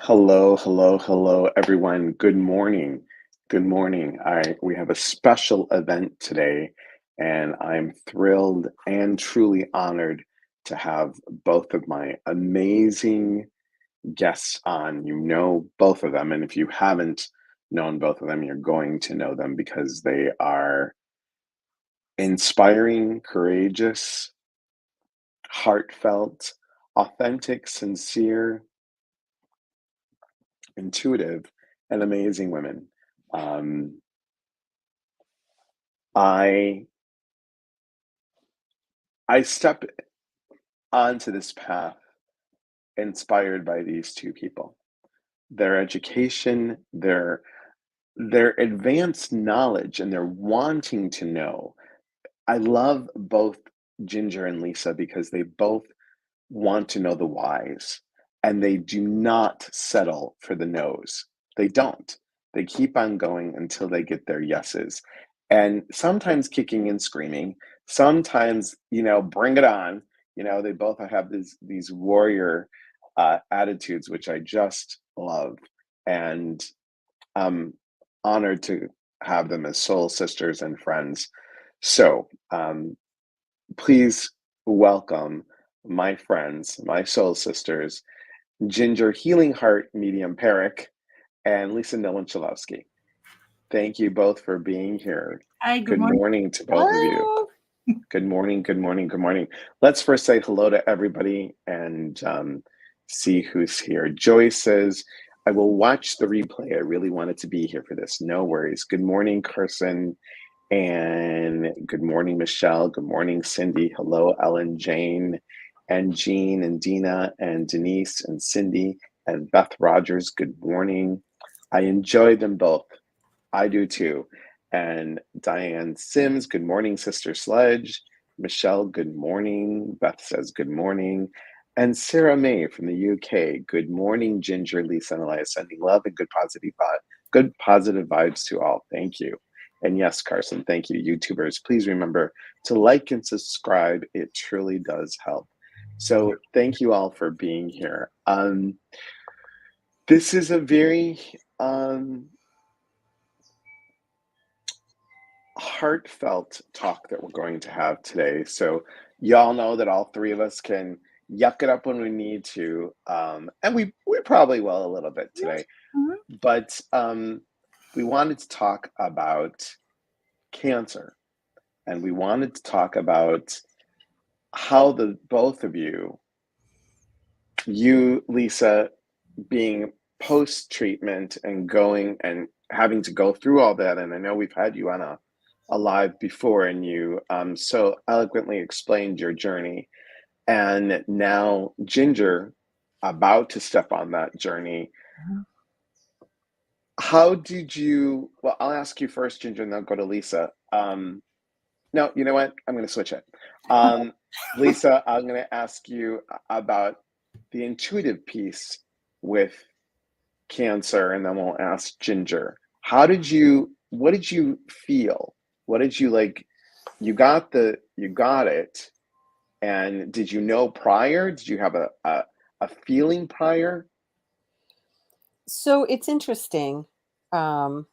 Hello, hello, hello, everyone. Good morning. Good morning. We have a special event today, and I'm thrilled and truly honored to have both of my amazing guests on. You know both of them, and if you haven't known both of them, you're going to know them because they are inspiring, courageous, heartfelt, authentic, sincere, intuitive, and amazing women. Um, I I step onto this path inspired by these two people. Their education, their advanced knowledge, and their wanting to know. I love both Ginger and Lisa because they both want to know the whys, and they do not settle for the no's. They don't. They keep on going until they get their yeses. And sometimes kicking and screaming, sometimes, bring it on. They both have these warrior attitudes, which I just love. And I'm honored to have them as soul sisters and friends. So please welcome my friends, my soul sisters, Ginger Healing Heart Medium Parrack and Lisa Noland-Shalosky. Thank you both for being here. Hi, good morning to both of you. Good morning, good morning, good morning. Let's first say hello to everybody and see who's here. Joyce says, I will watch the replay. I really wanted to be here for this. No worries. Good morning, Carson. And good morning, Michelle. Good morning, Cindy. Hello, Ellen, Jane, and Jean, and Dina, and Denise, and Cindy, and Beth Rogers. Good morning. I enjoy them both. I do too. And Diane Sims, good morning, Sister Sledge. Michelle, good morning. Beth says good morning. And Sarah May from the UK, good morning, Ginger, Lisa, and Elias, sending love and good positive vibes to all. Thank you. And yes, Carson, thank you. YouTubers, please remember to like and subscribe. It truly does help. So thank you all for being here. This is a very heartfelt talk that we're going to have today. So y'all know that all three of us can yuck it up when we need to. And we probably will a little bit today. Mm-hmm. But we wanted to talk about cancer. And we wanted to talk about how the both of you, Lisa, being post-treatment and going and having to go through all that. And I know we've had you on a live before, and you so eloquently explained your journey. And now Ginger, about to step on that journey. Mm-hmm. How did you, well, I'll ask you first, Ginger, and then I'll go to Lisa. No, you know what? I'm going to switch it. Lisa, I'm going to ask you about the intuitive piece with cancer, and then we'll ask Ginger. What did you feel? What did you like? You got it. And did you know prior? Did you have a feeling prior? So it's interesting. I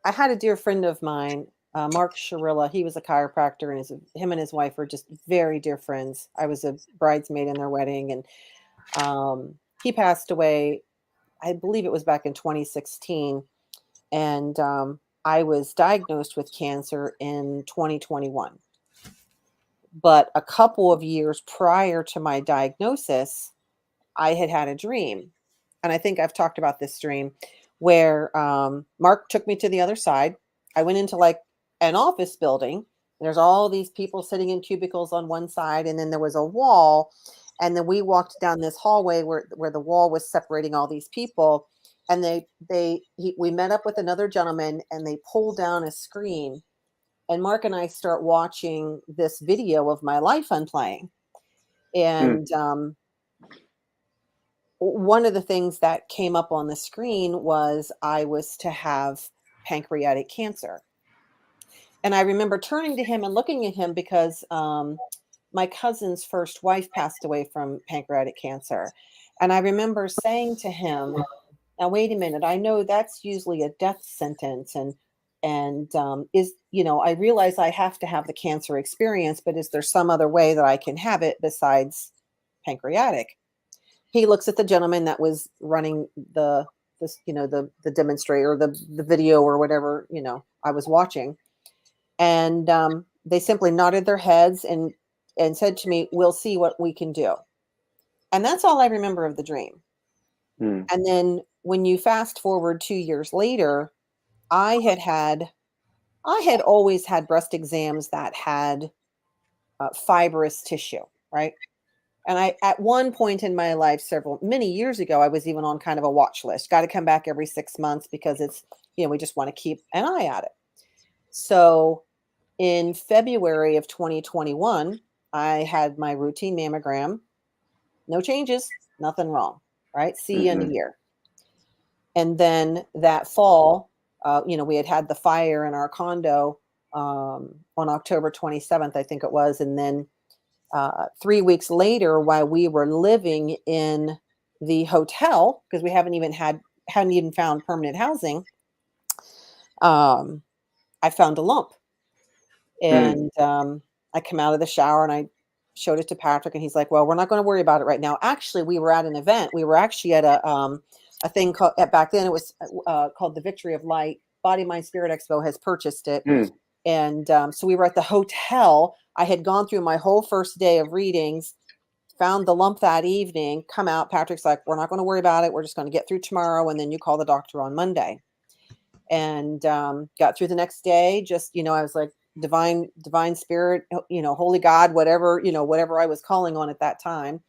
had a dear friend of mine, Mark Sharilla. He was a chiropractor, and him and his wife were just very dear friends. I was a bridesmaid in their wedding, and he passed away, I believe it was back in 2016. And I was diagnosed with cancer in 2021. But a couple of years prior to my diagnosis, I had a dream. And I think I've talked about this dream where Mark took me to the other side. I went into like an office building. There's all these people sitting in cubicles on one side, and then there was a wall, And then we walked down this hallway where the wall was separating all these people. And we met up with another gentleman, and they pulled down a screen. And Mark and I start watching this video of my life unplaying. And one of the things that came up on the screen was I was to have pancreatic cancer. And I remember turning to him and looking at him because my cousin's first wife passed away from pancreatic cancer. And I remember saying to him, now, wait a minute, I know that's usually a death sentence. And I realize I have to have the cancer experience, but is there some other way that I can have it besides pancreatic? He looks at the gentleman that was running the demonstrator, the video or whatever, I was watching. And they simply nodded their heads and said to me, we'll see what we can do. And that's all I remember of the dream. And then when you fast forward 2 years later, I had always had breast exams that had fibrous tissue, right? And at one point in my life, many years ago, I was even on kind of a watch list. Got to come back every 6 months because it's, we just want to keep an eye at it. So in February of 2021, I had my routine mammogram. No changes, nothing wrong, right? See you in a year. And then that fall, we had the fire in our condo on October 27th, I think it was. And then 3 weeks later, while we were living in the hotel, because we hadn't even found permanent housing, I found a lump. And I come out of the shower and I showed it to Patrick, and he's like, well, we're not going to worry about it right now. Actually, we were at an event. We were actually at a thing called, back then it was called the Victory of Light. Body, Mind, Spirit Expo has purchased it. And so we were at the hotel. I had gone through my whole first day of readings, found the lump that evening, come out. Patrick's like, we're not going to worry about it. We're just going to get through tomorrow. And then you call the doctor on Monday. And got through the next day. Just, I was like, divine spirit, holy God, whatever I was calling on at that time,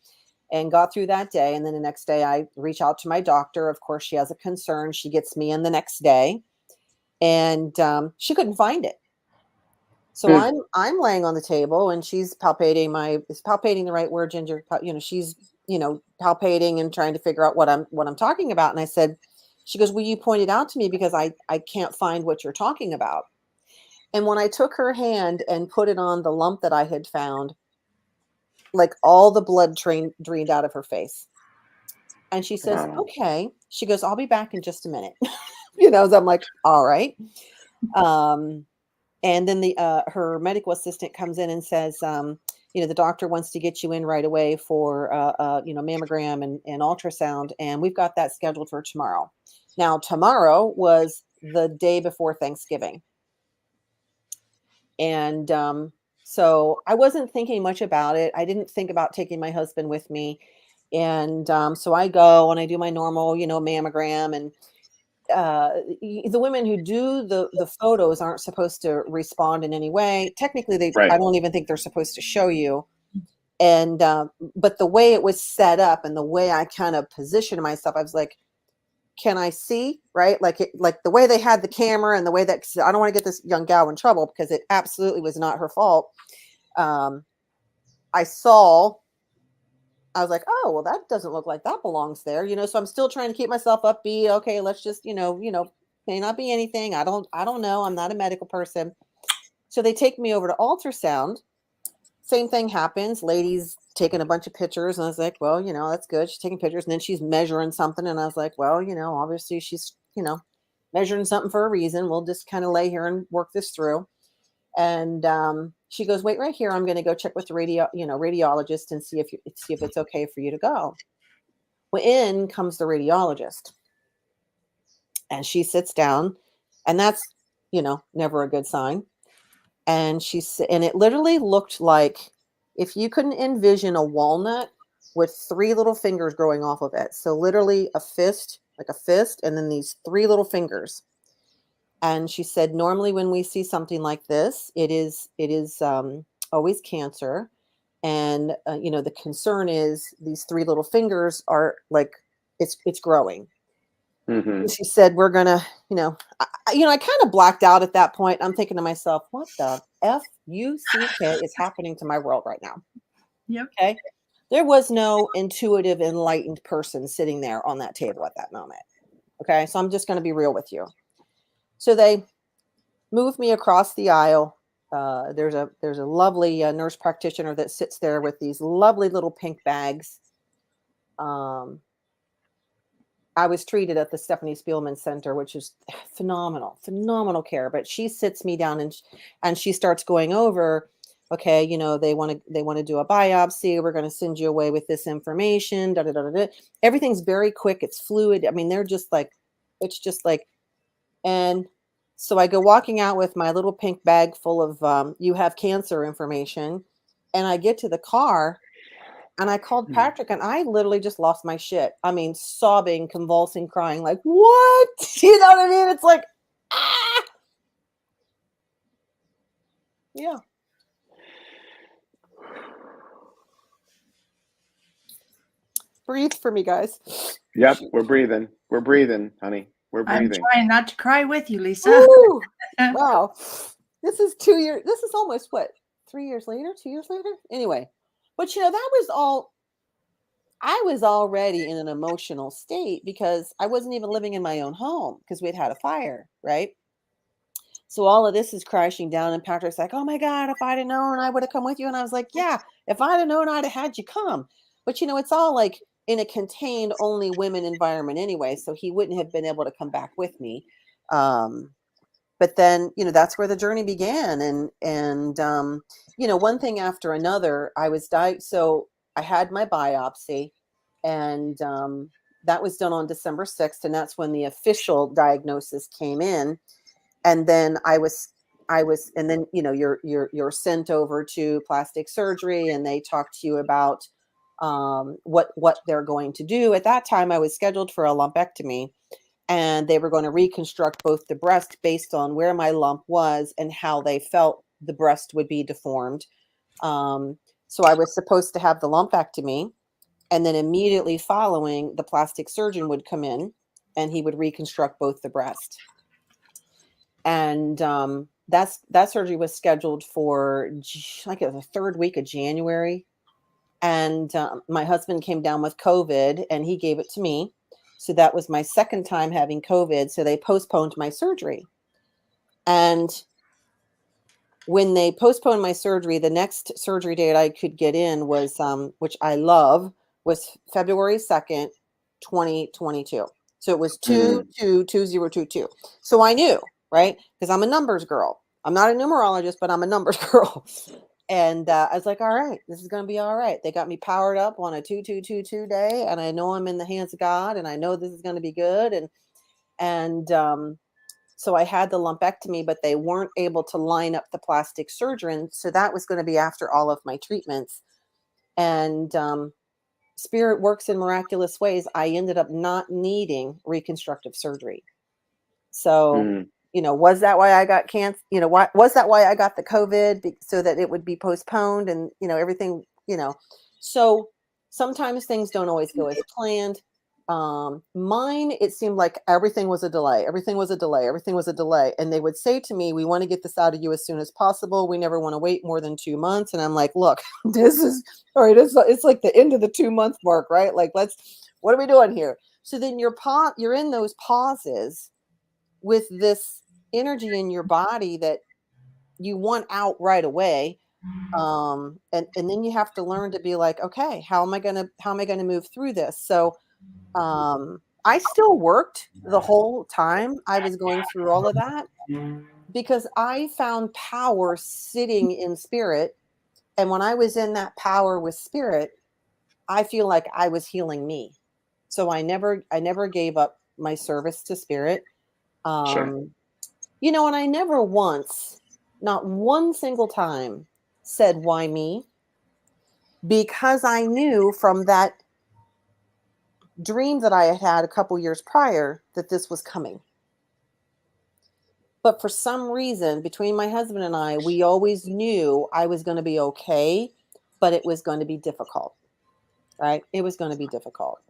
and got through that day. And then the next day I reach out to my doctor. Of course, she has a concern. She gets me in the next day, and she couldn't find it. So I'm laying on the table, and she's palpating is palpating the right word, Ginger? She's, palpating and trying to figure out what I'm talking about. And I said, she goes, well, you pointed out to me because I can't find what you're talking about. And when I took her hand and put it on the lump that I had found, like all the blood drained out of her face. And she says, okay. She goes, I'll be back in just a minute. So I'm like, all right. And then her medical assistant comes in and says, the doctor wants to get you in right away for, mammogram and ultrasound. And we've got that scheduled for tomorrow. Now, tomorrow was the day before Thanksgiving. And so I wasn't thinking much about it. I didn't think about taking my husband with me. And so I go and I do my normal, mammogram. And the women who do the photos aren't supposed to respond in any way. Technically, I don't even think they're supposed to show you. And but the way it was set up and the way I kind of positioned myself, I was like, can I see, right? Like the way they had the camera and the way that, I don't want to get this young gal in trouble because it absolutely was not her fault. I was like, oh, well, that doesn't look like that belongs there, so I'm still trying to keep myself upbeat. Okay, let's just, may not be anything. I don't know. I'm not a medical person. So they take me over to ultrasound. Same thing happens. Lady's taking a bunch of pictures. And I was like, well, that's good. She's taking pictures. And then she's measuring something. And I was like, well, obviously she's, measuring something for a reason. We'll just kind of lay here and work this through. And she goes, wait right here. I'm going to go check with the radiologist and see if it's okay for you to go. Well, in comes the radiologist. And she sits down. And that's, never a good sign. And it literally looked like if you couldn't envision a walnut with 3 little fingers growing off of it. So literally a fist, and then these 3 little fingers. And she said, normally when we see something like this, it is always cancer. And, the concern is these 3 little fingers are like, it's growing. Mm-hmm. And she said, we're going to, I kind of blacked out at that point. I'm thinking to myself, what the F-U-C-K is happening to my world right now? Yep. Okay. There was no intuitive, enlightened person sitting there on that table at that moment. Okay. So I'm just going to be real with you. So they moved me across the aisle. There's a lovely nurse practitioner that sits there with these lovely little pink bags. I was treated at the Stephanie Spielman Center, which is phenomenal care. But she sits me down and she starts going over, okay, they want to do a biopsy. We're going to send you away with this information. Da, da, da, da, da. Everything's very quick. It's fluid. I mean, it's just like, and so I go walking out with my little pink bag full of you have cancer information, and I get to the car. And I called Patrick, and I literally just lost my shit. I mean, sobbing, convulsing, crying, like, what? You know what I mean? It's like, ah! Yeah. Breathe for me, guys. Yep, we're breathing. We're breathing, honey. We're breathing. I'm trying not to cry with you, Lisa. Wow. This is 2 years. This is almost, 3 years later? 2 years later? Anyway. But, that was all. I was already in an emotional state because I wasn't even living in my own home because we'd had a fire, right? So all of this is crashing down, and Patrick's like, oh my God, if I'd have known, I would have come with you. And I was like, yeah, if I'd have known, I'd have had you come. But, it's all like in a contained only women environment anyway. So he wouldn't have been able to come back with me. But then, that's where the journey began. And one thing after another, I was so I had my biopsy, and that was done on December 6th. And that's when the official diagnosis came in. And then and then, you're sent over to plastic surgery, and they talk to you about what they're going to do. At that time, I was scheduled for a lumpectomy, and they were going to reconstruct both the breast based on where my lump was and how they felt the breast would be deformed. So I was supposed to have the lumpectomy, and then immediately following, the plastic surgeon would come in and he would reconstruct both the breast. And that surgery was scheduled for like the 3rd week of January. And my husband came down with COVID, and he gave it to me. So that was my second time having COVID. So they postponed my surgery. And when they postponed my surgery, the next surgery date I could get in was, which I love, was February 2nd, 2022. So it was 2/2/2022. So I knew, right? Because I'm a numbers girl. I'm not a numerologist, but I'm a numbers girl. And I was like, all right, this is going to be all right. They got me powered up on a 2/2/22 day, and I know I'm in the hands of God, and I know this is going to be good. And so I had the lumpectomy, but they weren't able to line up the plastic surgeon. So that was going to be after all of my treatments. And Spirit works in miraculous ways. I ended up not needing reconstructive surgery. So, was that why I got cancer? Was that why I got the COVID? So that it would be postponed and, everything, So sometimes things don't always go as planned. Mine, it seemed like everything was a delay. Everything was a delay. And they would say to me, we want to get this out of you as soon as possible. We never want to wait more than 2 months. And I'm like, look, this is all right. It's like the end of the 2-month mark, right? Like, what are we doing here? So then you're in those pauses with this energy in your body that you want out right away. And then you have to learn to be like, okay, how am I going to move through this? So, I still worked the whole time I was going through all of that, because I found power sitting in spirit. And when I was in that power with spirit, I feel like I was healing me. So I never gave up my service to spirit. Sure. And I never once, not one single time, said, why me? Because I knew from that dream that I had had a couple years prior that this was coming. But for some reason, between my husband and I, we always knew I was going to be okay but it was going to be difficult, right? It was going to be difficult.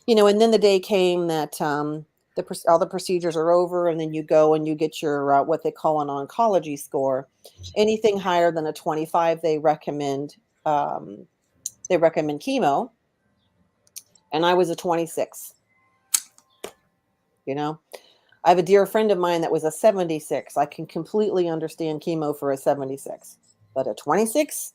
And then the day came that all the procedures are over, and then you go and you get your what they call an oncology score. Anything higher than a 25, they recommend chemo, and I was a 26. I have a dear friend of mine that was a 76. I can completely understand chemo for a 76, but a 26.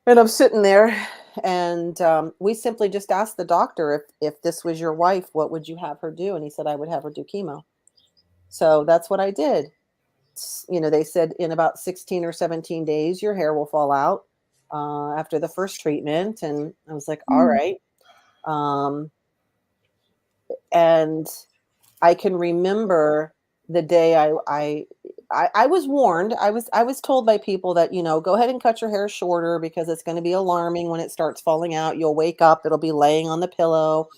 And I'm sitting there, and we simply just asked the doctor, if this was your wife, what would you have her do? And he said, I would have her do chemo. So that's what I did. They said in about 16 or 17 days, your hair will fall out after the first treatment. And I was like, all right. And I can remember the day I was warned. I was told by people that, go ahead and cut your hair shorter because it's going to be alarming when it starts falling out. You'll wake up, it'll be laying on the pillow.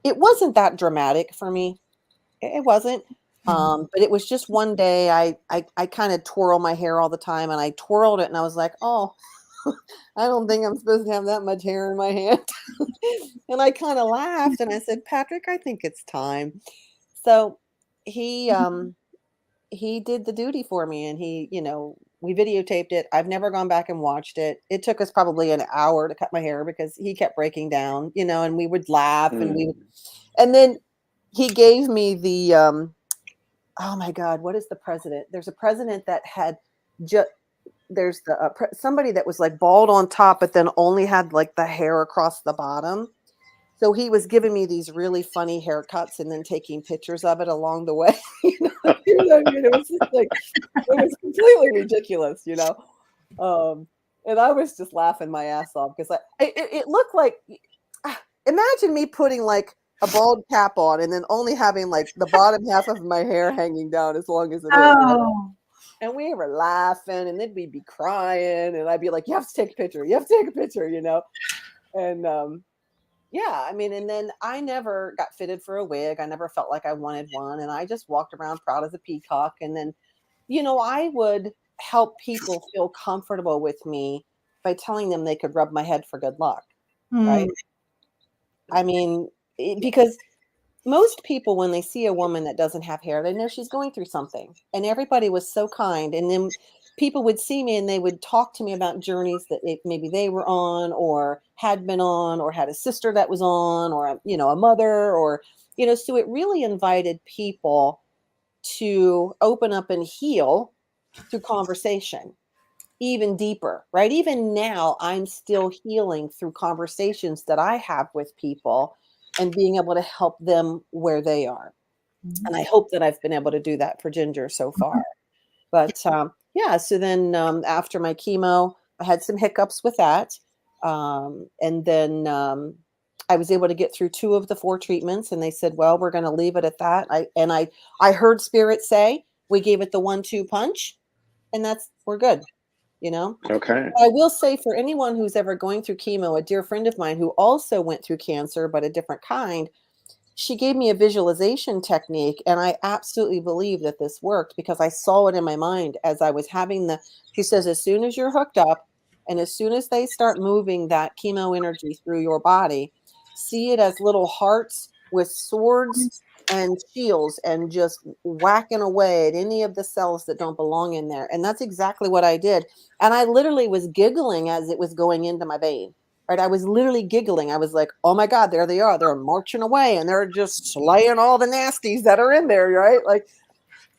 It wasn't that dramatic for me. It wasn't. But it was just one day I kind of twirl my hair all the time, and I twirled it and I was like, oh, I don't think I'm supposed to have that much hair in my hand. And I kind of laughed and I said, Patrick, I think it's time. So he did the duty for me, and we videotaped it. I've never gone back and watched it. It took us probably an hour to cut my hair because he kept breaking down, and we would laugh and then he gave me the, oh my God, what is the president? There's a president that had there's the somebody that was like bald on top, but then only had like the hair across the bottom. So he was giving me these really funny haircuts and then taking pictures of it along the way. It was just like, it was completely ridiculous, and I was just laughing my ass off because it looked like, imagine me putting like a bald cap on and then only having like the bottom half of my hair hanging down as long as it is. Oh. And we were laughing, and then we'd be crying, and I'd be like, you have to take a picture. You have to take a picture, And yeah, I mean, and then I never got fitted for a wig. I never felt like I wanted one. And I just walked around proud as a peacock. And then, I would help people feel comfortable with me by telling them they could rub my head for good luck. Right. I mean, because most people, when they see a woman that doesn't have hair, they know she's going through something. And everybody was so kind. And then people would see me and they would talk to me about journeys that maybe they were on or had been on or had a sister that was on or, a mother or, so it really invited people to open up and heal through conversation even deeper, right? Even now, I'm still healing through conversations that I have with people and being able to help them where they are. And I hope that I've been able to do that for Ginger so far. But yeah, so then after my chemo, I had some hiccups with that. And then I was able to get through 2 of the 4 treatments, and they said, well, we're going to leave it at that. I heard Spirit say, we gave it the 1-2 punch, and we're good. Okay. I will say, for anyone who's ever going through chemo, a dear friend of mine who also went through cancer, but a different kind, she gave me a visualization technique, and I absolutely believe that this worked because I saw it in my mind as I was having she says, as soon as you're hooked up and as soon as they start moving that chemo energy through your body, see it as little hearts with swords and shields and just whacking away at any of the cells that don't belong in there. And that's exactly what I did. And I literally was giggling as it was going into my vein. Right? I was literally giggling. I was like, oh my God, there they are. They're marching away and they're just slaying all the nasties that are in there. Right? Like,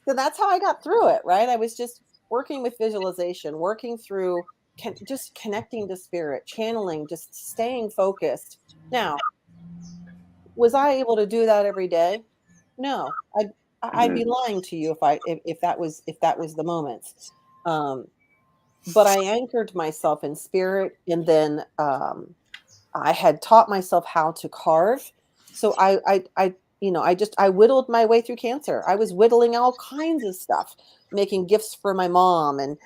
so that's how I got through it. Right? I was just working with visualization, working through just connecting to spirit, channeling, just staying focused. Now, was I able to do that every day? No, I'd be lying to you if that was the moment. But I anchored myself in spirit, and then I had taught myself how to carve. So I whittled my way through cancer. I was whittling all kinds of stuff, making gifts for my mom and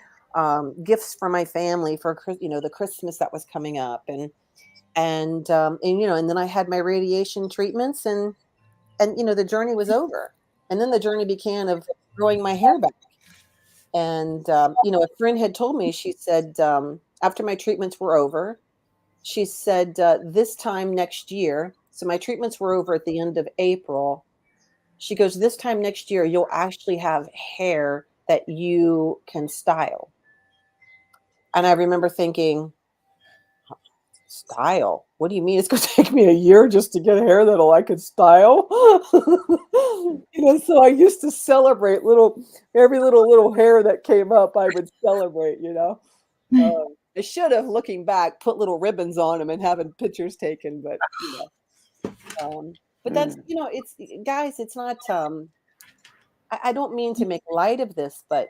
gifts for my family for the Christmas that was coming up, and then I had my radiation treatments, and the journey was over. And then the journey began of growing my hair back. And, a friend had told me, she said, after my treatments were over, she said, this time next year, so my treatments were over at the end of April. She goes, this time next year, you'll actually have hair that you can style. And I remember thinking, style? What do you mean? It's going to take me a year just to get hair that I could style? So I used to celebrate every little hair that came up, I would celebrate, I should have, looking back, put little ribbons on them and having pictures taken, but, but that's, it's, guys, it's not, I don't mean to make light of this, but,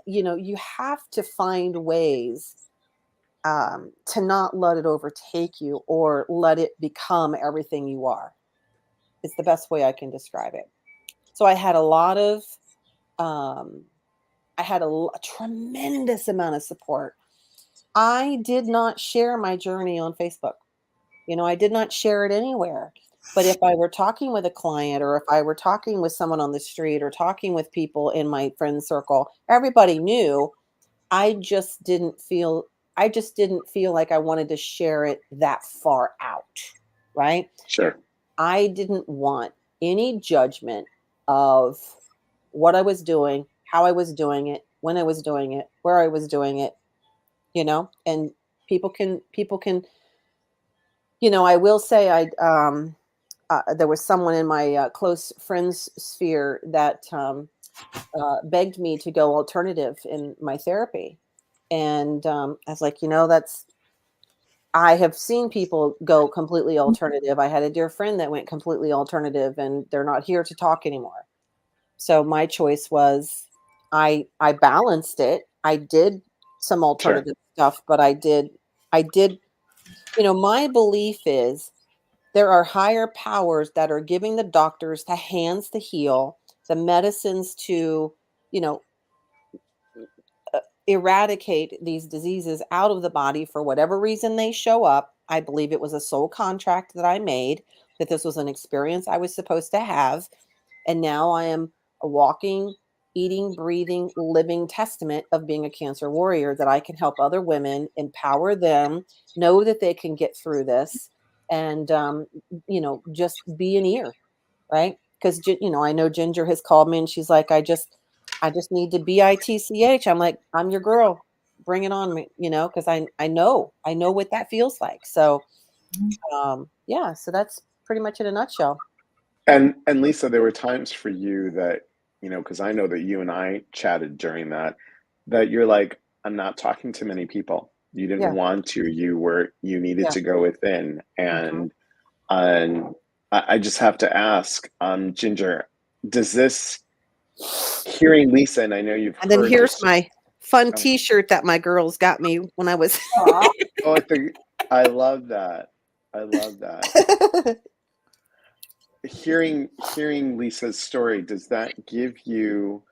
you have to find ways to not let it overtake you or let it become everything you are. It's the best way I can describe it. So I had a tremendous amount of support. I did not share my journey on Facebook. I did not share it anywhere. But if I were talking with a client, or if I were talking with someone on the street, or talking with people in my friend circle, everybody knew. I just didn't feel like I wanted to share it that far out, right? Sure. I didn't want any judgment of what I was doing, how I was doing it, when I was doing it, where I was doing it, and people can, I will say there was someone in my close friends sphere that begged me to go alternative in my therapy. And I was like, I have seen people go completely alternative. I had a dear friend that went completely alternative, and they're not here to talk anymore. So my choice was, I balanced it. I did some alternative stuff, but I did, my belief is there are higher powers that are giving the doctors the hands to heal, the medicines to, eradicate these diseases out of the body for whatever reason they show up. I believe it was a soul contract that I made, that this was an experience I was supposed to have. And now I am a walking, eating, breathing, living testament of being a cancer warrior, that I can help other women, empower them, know that they can get through this, and, just be an ear, right? Because, I know Ginger has called me and she's like, I just need to BITCH. I'm like, I'm your girl. Bring it on me, because I know what that feels like. So, yeah, so that's pretty much in a nutshell. And Lisa, there were times for you that, because I know that you and I chatted during that you're like, I'm not talking to many people. You didn't want to. You needed to go within. And I just have to ask, Ginger, does this, hearing Lisa, and I know you've and then heard here's this, my fun T-shirt that my girls got me when I was. I love that. I love that. Hearing Lisa's story, does that give you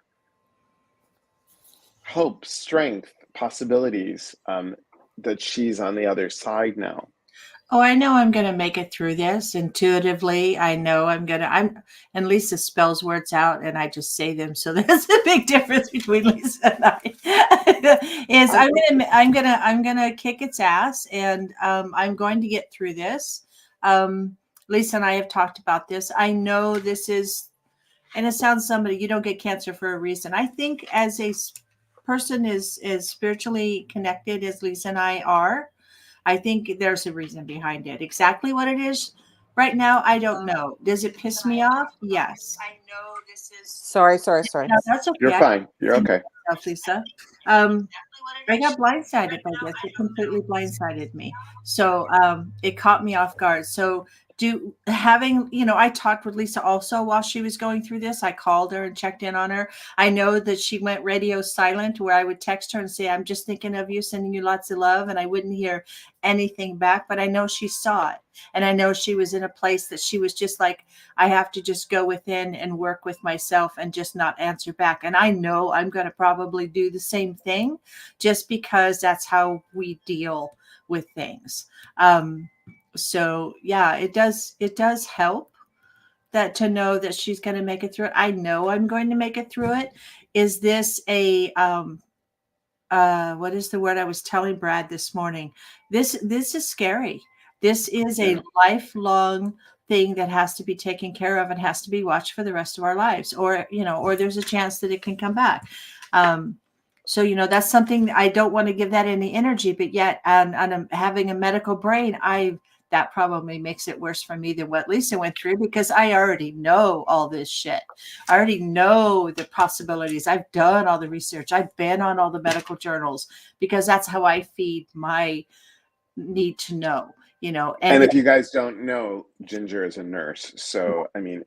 hope, strength, possibilities, that she's on the other side now? Oh, I know I'm going to make it through this intuitively. I know and Lisa spells words out and I just say them. So there's a big difference between Lisa and I. I'm going to kick its ass, and I'm going to get through this. Lisa and I have talked about this. I know this is, and it sounds you don't get cancer for a reason. I think as a person is spiritually connected as Lisa and I are, I think there's a reason behind it. Exactly what it is right now, I don't know. Does it piss me off? Yes. I know this is. Sorry. No, that's okay. You're fine. You're okay. Lisa. I got blindsided by this. It completely blindsided me. So it caught me off guard. So I talked with Lisa also while she was going through this. I called her and checked in on her. I know that she went radio silent, where I would text her and say, I'm just thinking of you, sending you lots of love. And I wouldn't hear anything back, but I know she saw it. And I know she was in a place that she was just like, I have to just go within and work with myself and just not answer back. And I know I'm going to probably do the same thing, just because that's how we deal with things. So yeah, it does help that to know that she's going to make it through it. I know I'm going to make it through it. is this a what is the word I was telling Brad this morning? This is scary. This is a lifelong thing that has to be taken care of and has to be watched for the rest of our lives, or or there's a chance that it can come back. So that's something I don't want to give that any energy, but yet, and having a medical brain, that probably makes it worse for me than what Lisa went through, because I already know all this shit. I already know the possibilities. I've done all the research. I've been on all the medical journals, because that's how I feed my need to know, And if you guys don't know, Ginger is a nurse. So, I mean,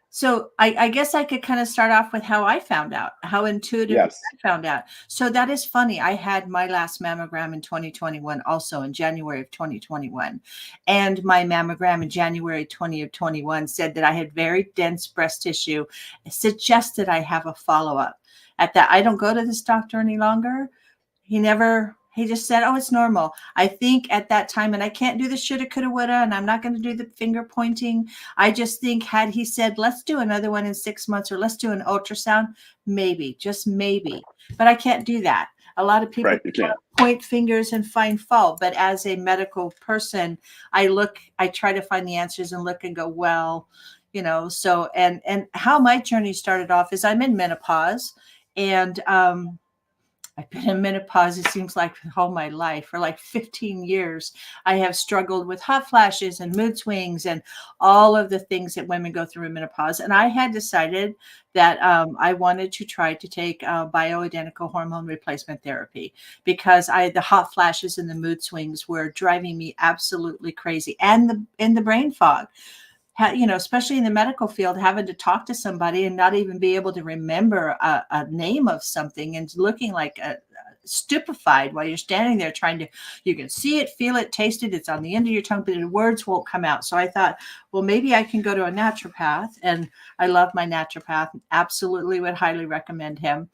So I guess I could kind of start off with how I found out, how intuitive I found out. So that is funny. I had my last mammogram in 2021, also in January of 2021. And my mammogram in January 2021 said that I had very dense breast tissue. It suggested I have a follow-up. At that, I don't go to this doctor any longer. He just said, oh, it's normal. I think at that time, and I can't do the shoulda, coulda, woulda, and I'm not going to do the finger pointing. I just think, had he said, let's do another one in 6 months, or let's do an ultrasound, maybe, just maybe. But I can't do that. A lot of people point fingers and find fault. But as a medical person, I try to find the answers and look and go, well, so, and how my journey started off is I'm in menopause, and I've been in menopause, it seems like, all my life. For like 15 years, I have struggled with hot flashes and mood swings and all of the things that women go through in menopause. And I had decided that I wanted to try to take bioidentical hormone replacement therapy, because the hot flashes and the mood swings were driving me absolutely crazy, and the brain fog. Especially in the medical field, having to talk to somebody and not even be able to remember a name of something, and looking like stupefied while you're standing there you can see it, feel it, taste it. It's on the end of your tongue, but the words won't come out. So I thought, well, maybe I can go to a naturopath, and I love my naturopath. Absolutely would highly recommend him.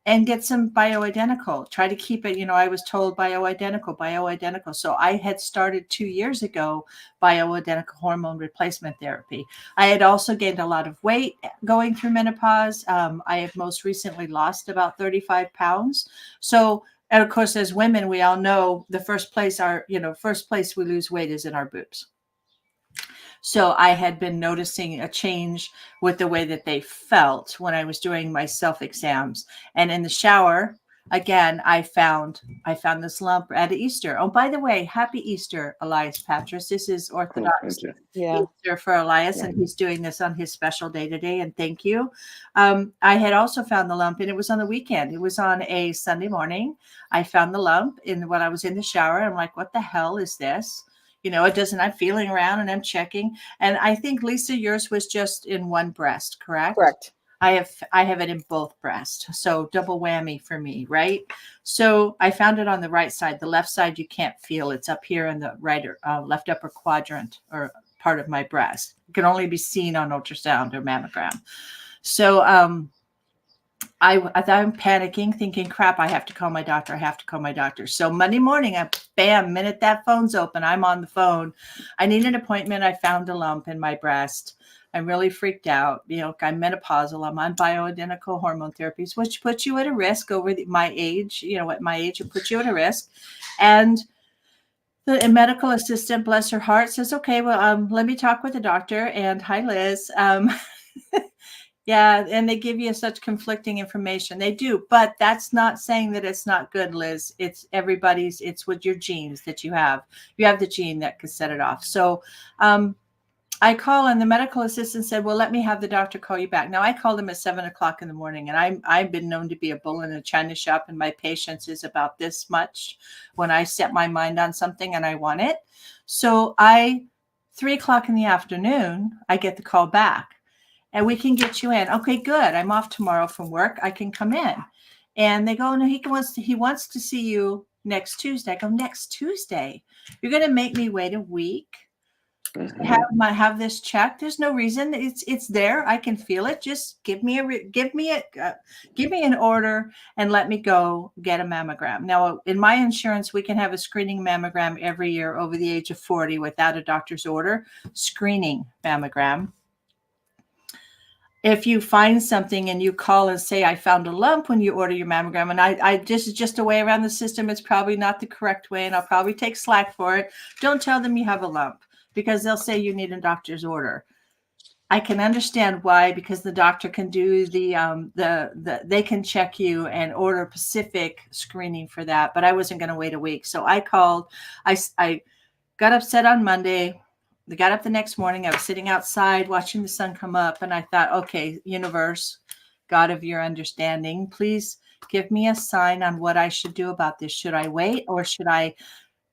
And get some bioidentical. Try to keep it, I was told bioidentical. So I had started 2 years ago bioidentical hormone replacement therapy. I had also gained a lot of weight going through menopause. I have most recently lost about 35 pounds. So, and of course, as women, we all know the first place we lose weight is in our boobs. So I had been noticing a change with the way that they felt when I was doing my self-exams. And in the shower, again, I found this lump at Easter. Oh, by the way, happy Easter, Elias Patras. This is Orthodox Easter for Elias, and he's doing this on his special day today. And thank you. I had also found the lump, and it was on the weekend. It was on a Sunday morning. I found the lump when I was in the shower. I'm like, what the hell is this? It doesn't, I'm feeling around and I'm checking. And I think, Lisa, yours was just in one breast, correct? Correct. I have it in both breasts. So double whammy for me, right? So I found it on the right side. The left side, you can't feel. It's up here in the right or left upper quadrant, or part of my breast. It can only be seen on ultrasound or mammogram. So I'm panicking, thinking, crap, I have to call my doctor. So Monday morning, minute that phone's open, I'm on the phone. I need an appointment. I found a lump in my breast. I'm really freaked out. I'm menopausal. I'm on bioidentical hormone therapies, which puts you at a risk over my age. At my age, it puts you at a risk. And the medical assistant, bless her heart, says, okay, well, let me talk with the doctor. And hi, Liz. Yeah, and they give you such conflicting information. They do, but that's not saying that it's not good, Liz. It's with your genes that you have. You have the gene that could set it off. So I call, and the medical assistant said, well, let me have the doctor call you back. Now, I called him at 7:00 in the morning, and I've been known to be a bull in a china shop, and my patience is about this much when I set my mind on something and I want it. So 3:00 in the afternoon, I get the call back. And we can get you in. Okay, good. I'm off tomorrow from work. I can come in. And they go, no, he wants to see you next Tuesday. I go, next Tuesday? You're going to make me wait a week to have this checked? There's no reason. It's there. I can feel it. Just give me an order and let me go get a mammogram. Now, in my insurance, we can have a screening mammogram every year over the age of 40 without a doctor's order. Screening mammogram. if you find something and you call and say, I found a lump when you order your mammogram, and I just a way around the system, it's probably not the correct way, and I'll probably take slack for it. Don't tell them you have a lump, because they'll say you need a doctor's order. I can understand why, because the doctor can do they can check you and order specific screening for that. But I wasn't going to wait a week. So I called, I got upset on Monday. I got up the next morning. I was sitting outside watching the sun come up, and I thought, okay, universe, God of your understanding, please give me a sign on what I should do about this. Should I wait, or should I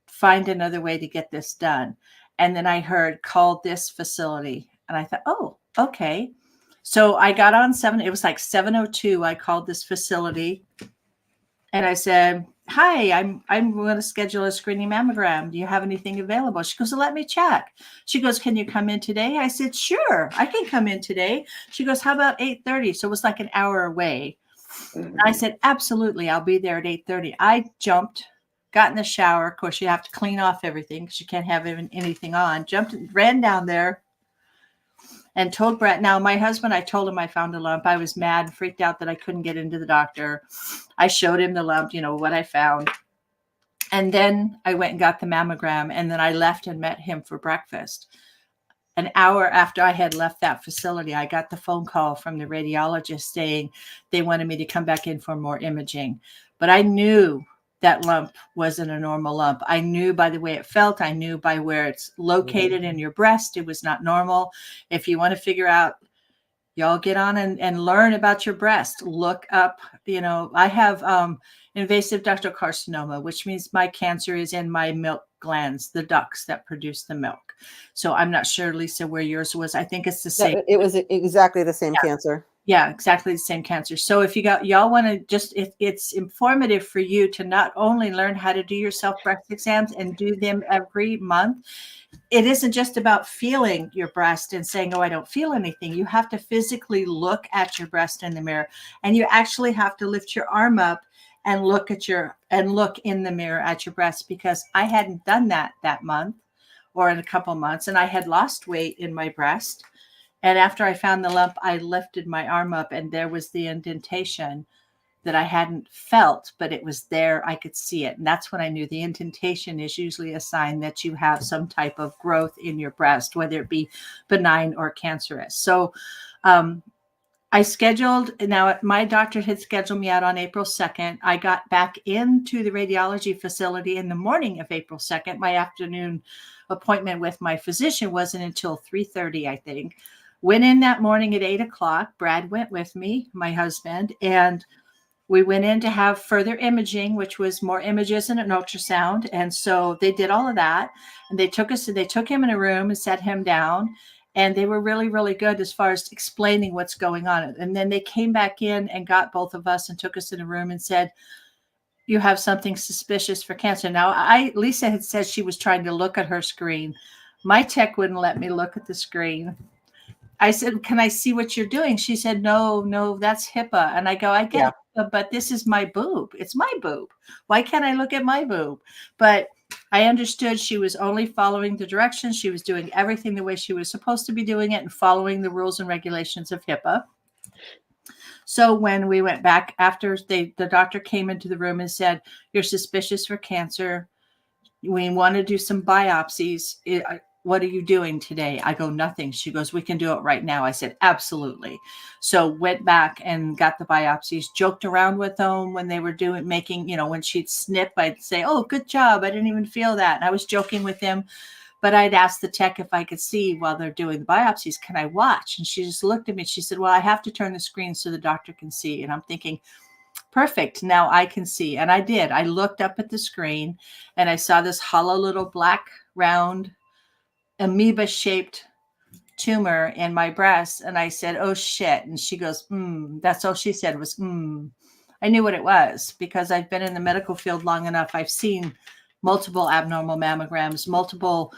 find another way to get this done? And then I heard, call this facility. And I thought, oh, okay. So I got on it was like 7:02. I called this facility and I said, hi, I'm going to schedule a screening mammogram. Do you have anything available? She goes, well, let me check. She goes, can you come in today? I said, sure, I can come in today. She goes, how about 8:30? So it was like an hour away. I said, absolutely, I'll be there at 8:30. I jumped, got in the shower. Of course, you have to clean off everything because you can't have anything on. Jumped, ran down there and told Brett. Now, my husband, I told him I found a lump. I was mad and freaked out that I couldn't get into the doctor. I showed him the lump, what I found. And then I went and got the mammogram, and then I left and met him for breakfast. An hour after I had left that facility, I got the phone call from the radiologist saying they wanted me to come back in for more imaging. But I knew that lump wasn't a normal lump. I knew by the way it felt. I knew by where it's located in your breast. It was not normal. If you want to figure out, y'all get on and learn about your breast. Look up, I have invasive ductal carcinoma, which means my cancer is in my milk glands, the ducts that produce the milk. So I'm not sure, Lisa, where yours was. I think it's the same. It was exactly the same cancer. Yeah, exactly the same cancer. So if y'all want to it's informative for you to not only learn how to do your self-breast exams and do them every month. It isn't just about feeling your breast and saying, oh, I don't feel anything. You have to physically look at your breast in the mirror, and you actually have to lift your arm up and look in the mirror at your breast, because I hadn't done that month or in a couple months, and I had lost weight in my breast. And after I found the lump, I lifted my arm up, and there was the indentation that I hadn't felt, but it was there. I could see it. And that's when I knew the indentation is usually a sign that you have some type of growth in your breast, whether it be benign or cancerous. So I scheduled, now my doctor had scheduled me out on April 2nd. I got back into the radiology facility in the morning of April 2nd. My afternoon appointment with my physician wasn't until 3:30, I think. Went in that morning at 8 o'clock. Brad went with me, my husband, and we went in to have further imaging, which was more images and an ultrasound. And so they did all of that. And they took him in a room and set him down. And they were really, really good as far as explaining what's going on. And then they came back in and got both of us and took us in a room and said, you have something suspicious for cancer. Now, Lisa had said she was trying to look at her screen. My tech wouldn't let me look at the screen. I said, can I see what you're doing? She said, no, that's HIPAA. And I go, I get it, but this is my boob. It's my boob. Why can't I look at my boob? But I understood she was only following the directions. She was doing everything the way she was supposed to be doing it and following the rules and regulations of HIPAA. So when we went back after the doctor came into the room and said, you're suspicious for cancer. We want to do some biopsies. What are you doing today? I go, nothing. She goes, we can do it right now. I said, absolutely. So went back and got the biopsies, joked around with them when they were making, when she'd snip, I'd say, oh, good job. I didn't even feel that. And I was joking with them, but I'd ask the tech if I could see while they're doing the biopsies, can I watch? And she just looked at me. She said, well, I have to turn the screen so the doctor can see. And I'm thinking, perfect. Now I can see. And I did. I looked up at the screen and I saw this hollow little black round amoeba-shaped tumor in my breast. And I said, oh, shit. And she goes, that's all she said was, I knew what it was because I've been in the medical field long enough. I've seen multiple abnormal mammograms, multiple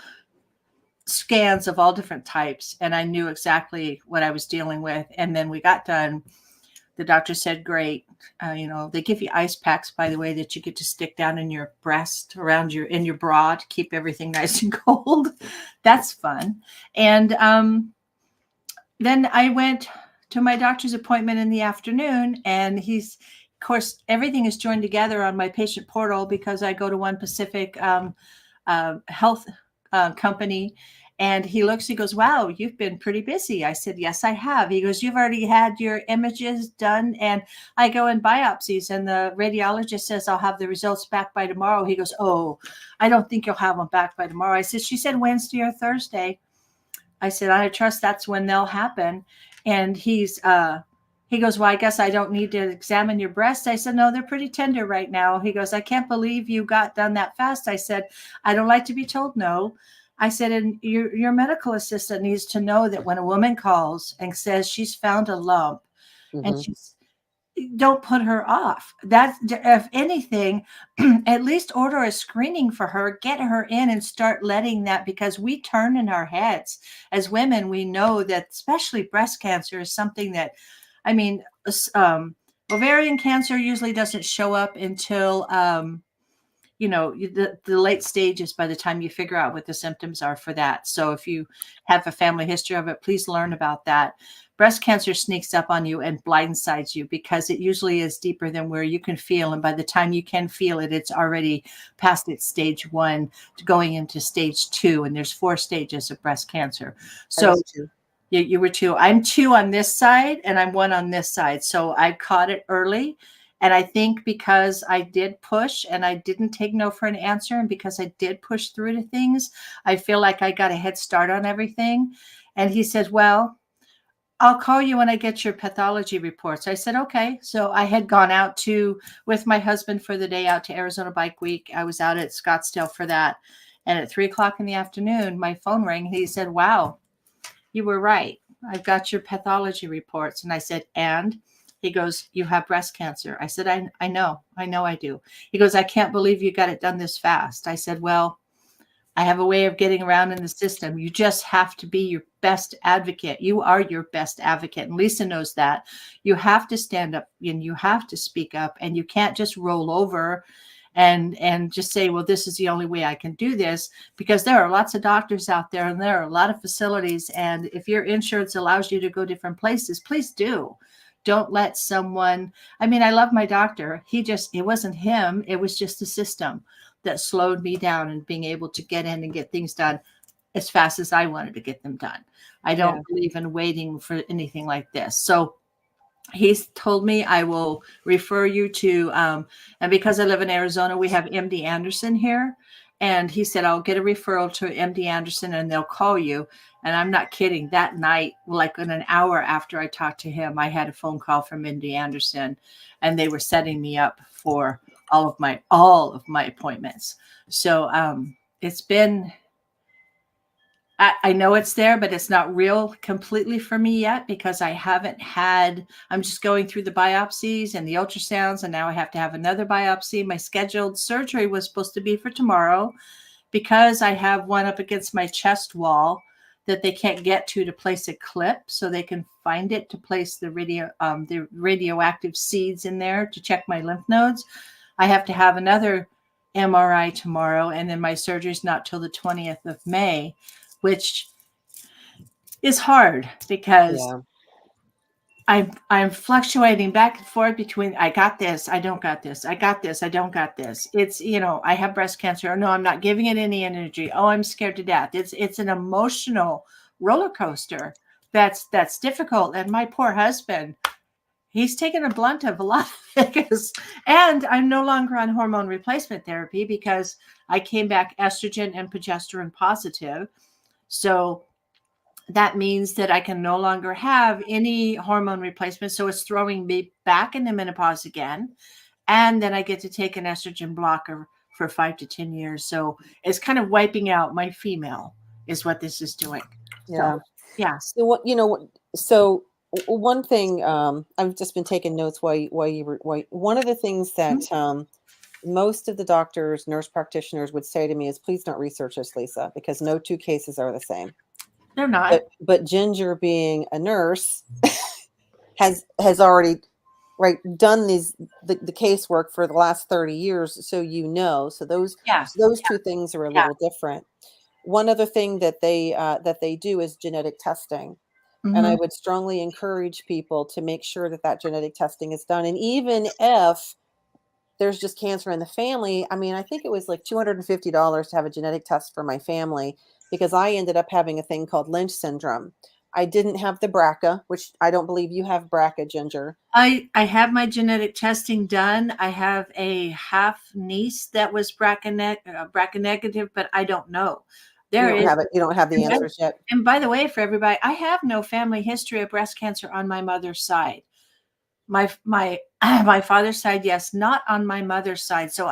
scans of all different types. And I knew exactly what I was dealing with. And then we got done. The doctor said, great. They give you ice packs, by the way, that you get to stick down in your breast in your bra to keep everything nice and cold. That's fun. And then I went to my doctor's appointment in the afternoon, and of course, everything is joined together on my patient portal because I go to One Pacific health company. And he looks, he goes, wow, you've been pretty busy. I said, yes, I have. He goes, you've already had your images done. And I go in biopsies, and the radiologist says, I'll have the results back by tomorrow. He goes, oh, I don't think you'll have them back by tomorrow. I said, she said Wednesday or Thursday. I said, I trust that's when they'll happen. And he goes, well, I guess I don't need to examine your breasts. I said, no, they're pretty tender right now. He goes, I can't believe you got done that fast. I said, I don't like to be told no. I said, and your medical assistant needs to know that when a woman calls and says she's found a lump, and don't put her off. That, if anything, at least order a screening for her, get her in and start letting that, because we turn in our heads as women. We know that especially breast cancer is something that, I mean, ovarian cancer usually doesn't show up until, the late stages by the time you figure out what the symptoms are for that. So if you have a family history of it, please learn about that. Breast cancer sneaks up on you and blindsides you because it usually is deeper than where you can feel. And by the time you can feel it, it's already past its stage 1 going into stage 2. And there's 4 stages of breast cancer. So you were 2. I'm 2 on this side and I'm 1 on this side. So I caught it early. And I think because I did push and I didn't take no for an answer, and because I did push through to things, I feel like I got a head start on everything. And he said, well, I'll call you when I get your pathology reports. I said, okay. So I had gone out with my husband for the day out to Arizona Bike Week. I was out at Scottsdale for that. And at 3:00 in the afternoon, my phone rang. He said, wow, you were right. I've got your pathology reports. And I said, and? He goes, you have breast cancer. I said, I know I do. He goes, I can't believe you got it done this fast. I said, well, I have a way of getting around in the system. You just have to be your best advocate. You are your best advocate. And Lisa knows that. You have to stand up and you have to speak up, and you can't just roll over and just say, well, this is the only way I can do this, because there are lots of doctors out there and there are a lot of facilities. And if your insurance allows you to go different places, please do. Don't let someone, I mean, I love my doctor. It wasn't him. It was just the system that slowed me down in being able to get in and get things done as fast as I wanted to get them done. I don't believe in waiting for anything like this. So he's told me I will refer you to, and because I live in Arizona, we have MD Anderson here. And he said, I'll get a referral to MD Anderson and they'll call you. And I'm not kidding. That night, like in an hour after I talked to him, I had a phone call from MD Anderson, and they were setting me up for all of my appointments. So it's been, I know it's there, but it's not real completely for me yet, because I'm just going through the biopsies and the ultrasounds, and now I have to have another biopsy. My scheduled surgery was supposed to be for tomorrow, because I have one up against my chest wall that they can't get to place a clip so they can find it to place the radioactive seeds in there to check my lymph nodes. I have to have another MRI tomorrow, and then my surgery's not till the 20th of May. Which is hard because I'm fluctuating back and forth between I got this, I don't got this, I got this, I don't got this. It's, I have breast cancer. No, I'm not giving it any energy. Oh, I'm scared to death. It's an emotional roller coaster that's difficult. And my poor husband, he's taken a blunt of a lot of things. And I'm no longer on hormone replacement therapy because I came back estrogen and progesterone positive. So that means that I can no longer have any hormone replacement. So it's throwing me back into menopause again. And then I get to take an estrogen blocker for 5 to 10 years. So it's kind of wiping out my female is what this is doing. Yeah. So, yeah. So so one thing, I've just been taking notes while one of the things that, most of the doctors, nurse practitioners would say to me is, please don't research this, Lisa, because no 2 cases are the same. They're not. But Ginger, being a nurse, has already done the casework for the last 30 years. So so those 2 things are a little different. One other thing that they do is genetic testing. And I would strongly encourage people to make sure that that genetic testing is done. And even if there's just cancer in the family, I mean, I think it was like $250 to have a genetic test for my family, because I ended up having a thing called Lynch syndrome. I didn't have the BRCA, which I don't believe you have BRCA, Ginger. I have my genetic testing done. I have a half niece that was BRCA negative, but I don't know. You don't have the answers yet. And by the way, for everybody, I have no family history of breast cancer on my mother's side. My father's side, yes, not on my mother's side. So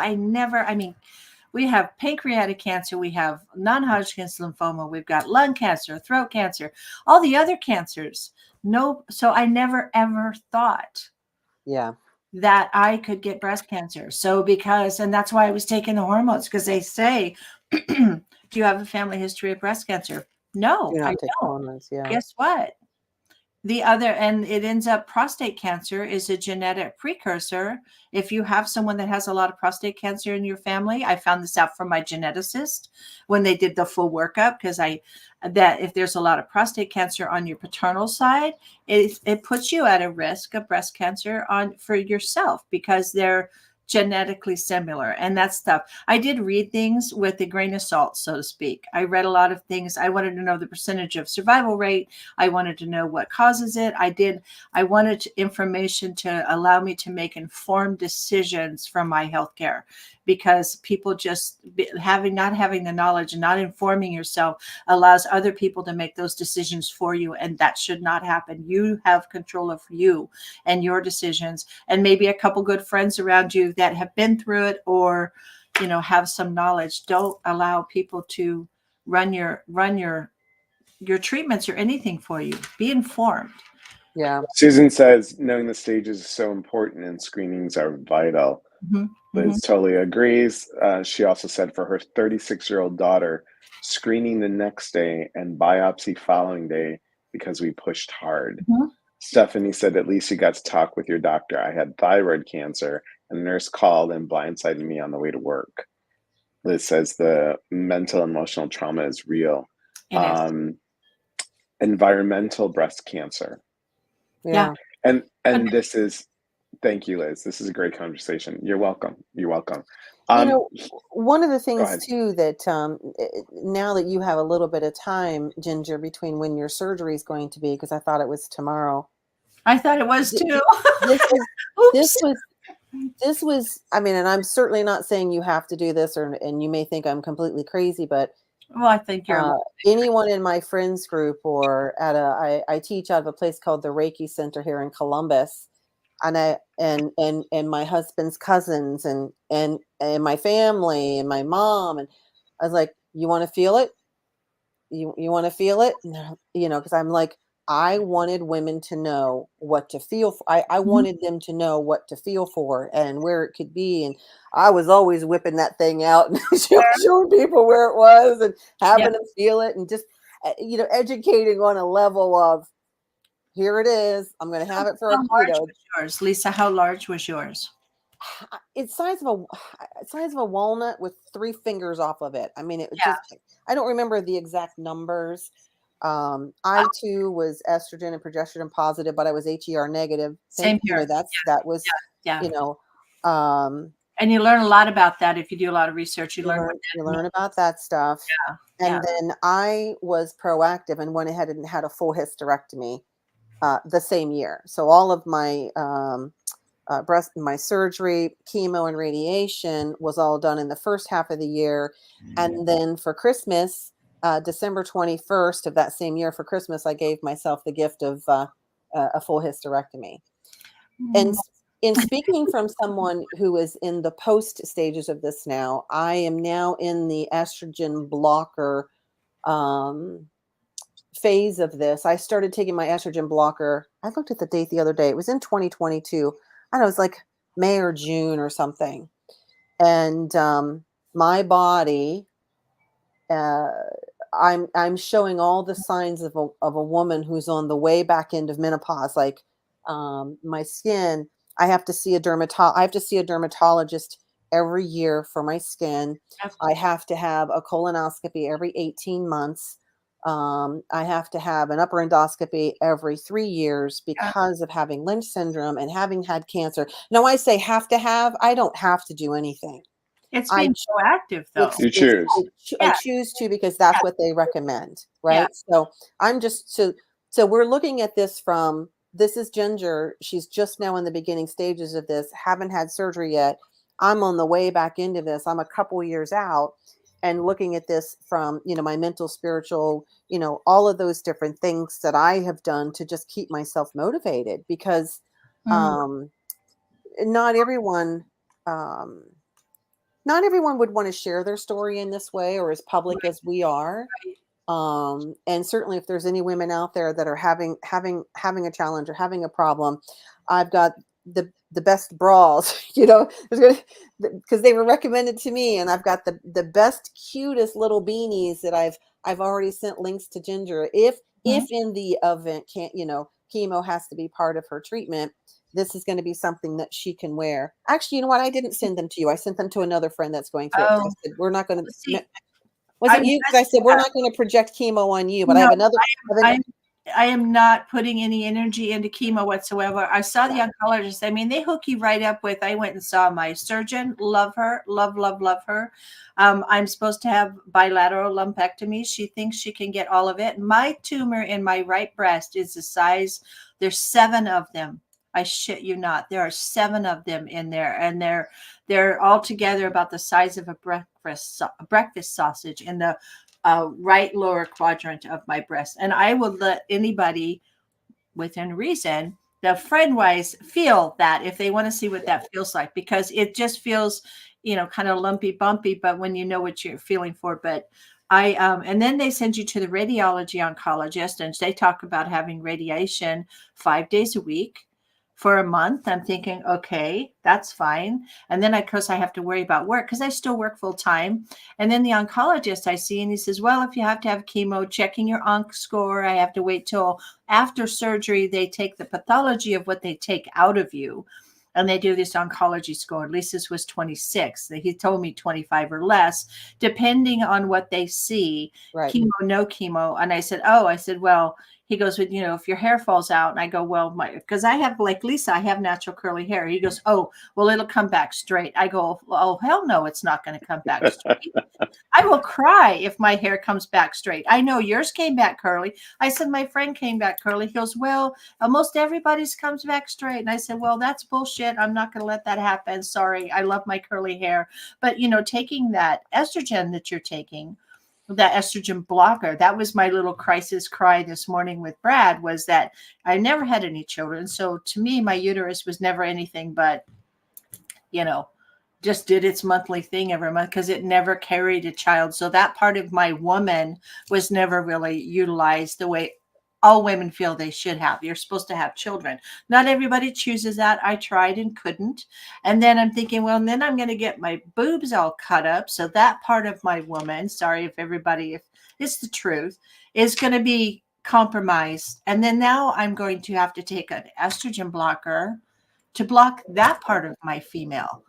we have pancreatic cancer, we have non-Hodgkin's lymphoma, we've got lung cancer, throat cancer, all the other cancers. No, so I never ever thought that I could get breast cancer. So and that's why I was taking the hormones, because they say, do you have a family history of breast cancer? No, I don't. Hormones, Guess what? And it ends up, prostate cancer is a genetic precursor. If you have someone that has a lot of prostate cancer in your family, I found this out from my geneticist when they did the full workup, because that if there's a lot of prostate cancer on your paternal side, it puts you at a risk of breast cancer for yourself, because they're genetically similar and that stuff. I did read things with a grain of salt, so to speak. I read a lot of things. I wanted to know the percentage of survival rate. I wanted to know what causes it. I wanted information to allow me to make informed decisions from my healthcare, because people just not having the knowledge and not informing yourself allows other people to make those decisions for you. And that should not happen. You have control of you and your decisions, and maybe a couple good friends around you that have been through it, or, have some knowledge. Don't allow people to run your treatments or anything for you. Be informed. Yeah. Susan says, knowing the stages is so important and screenings are vital. Liz totally agrees. She also said for her 36-year-old daughter, screening the next day and biopsy following day, because we pushed hard. Stephanie said, at least you got to talk with your doctor. I had thyroid cancer, and the nurse called and blindsided me on the way to work. Liz says the mental emotional trauma is real. Environmental breast cancer. Yeah. And this is, thank you, Liz. This is a great conversation. You're welcome. One of the things too, that now that you have a little bit of time, Ginger, between when your surgery is going to be, because I thought it was tomorrow. I thought it was too. This was, I mean, and I'm certainly not saying you have to do this, and you may think I'm completely crazy, but I think you're anyone in my friends group, or I teach out of a place called the Reiki Center here in Columbus, and my husband's cousins and my family and my mom, and I was like, you want to feel it? You want to feel it? Because I'm like, I wanted women to know what to feel for. I wanted them to know what to feel for and where it could be. And I was always whipping that thing out and showing people where it was and having them feel it, and just, educating on a level of, here it is. I'm going to have it for how large was yours, Lisa? How large was yours? It's size of a walnut with 3 fingers off of it. I mean, I don't remember the exact numbers. I too was estrogen and progesterone positive, but I was HER negative. Same here. That was. And you learn a lot about that if you do a lot of research. You learn about that stuff. And then I was proactive and went ahead and had a full hysterectomy the same year. So all of my my surgery, chemo, and radiation was all done in the first half of the year. And then for Christmas, December 21st of that same year, for Christmas, I gave myself the gift of a full hysterectomy. And in speaking from someone who is in the post stages of this now, I am now in the estrogen blocker phase of this. I started taking my estrogen blocker. I looked at the date the other day. It was in 2022. I don't know, it was like May or June or something. And my body, I'm showing all the signs of a woman who's on the way back end of menopause. Like my skin, I have to see a dermatologist every year for my skin. I have to have a colonoscopy every 18 months. I have to have an upper endoscopy every 3 years because of having Lynch syndrome and having had cancer. Now, I say have to have. I don't have to do anything. It's being proactive, though. You choose. I choose to because that's what they recommend, right? So I'm just so we're looking at this from, this is Ginger. She's just now in the beginning stages of this. Haven't had surgery yet. I'm on the way back into this. I'm a couple years out. And looking at this from, my mental, spiritual, all of those different things that I have done to just keep myself motivated, because not everyone would want to share their story in this way or as public as we are. And certainly if there's any women out there that are having a challenge or having a problem, I've got the best bras, because they were recommended to me, and I've got the best, cutest little beanies that I've already sent links to Ginger. If in the event chemo has to be part of her treatment, this is going to be something that she can wear. Actually, you know what? I didn't send them to you. I sent them to another friend that's going through it. I said, we're not going to. Was it you? Because I said, we're not going to project chemo on you, but I have another. I am not putting any energy into chemo whatsoever. I saw the oncologist. I mean, they hook you right up with, I went and saw my surgeon. Love her. Love her. I'm supposed to have bilateral lumpectomy. She thinks she can get all of it. My tumor in my right breast is the size. There's 7 of them. I shit you not. There are 7 of them in there, and they're all together about the size of a breakfast sausage in the right lower quadrant of my breast. And I will let anybody within reason, the friend-wise, feel that if they want to see what that feels like, because it just feels, kind of lumpy, bumpy, but when you know what you're feeling for. But and then they send you to the radiology oncologist, and they talk about having radiation 5 days a week for a month. I'm thinking, okay, that's fine. And then of course I have to worry about work because I still work full time. And then the oncologist I see, and he says, well, if you have to have chemo, checking your onc score, I have to wait till after surgery. They take the pathology of what they take out of you, and they do this oncology score. At least this was 26. He told me 25 or less, depending on what they see, right. Chemo, no chemo. And I said, well, he goes, with, if your hair falls out. And I go, well, because I have, like Lisa, I have natural curly hair. He goes, oh, well, it'll come back straight. I go, oh, hell no, it's not going to come back straight. I will cry if my hair comes back straight. I know yours came back curly. I said, my friend came back curly. He goes, well, almost everybody's comes back straight. And I said, well, that's bullshit. I'm not going to let that happen. Sorry. I love my curly hair. But, taking that estrogen that you're taking, that estrogen blocker, that was my little crisis cry this morning with Brad, was that I never had any children. So to me, my uterus was never anything but, just did its monthly thing every month because it never carried a child. So that part of my woman was never really utilized the way all women feel they should have. You're supposed to have children. Not everybody chooses that. I tried and couldn't. And then I'm thinking, well, and then I'm going to get my boobs all cut up. So that part of my woman, sorry if it's the truth, is going to be compromised. And then now I'm going to have to take an estrogen blocker to block that part of my female.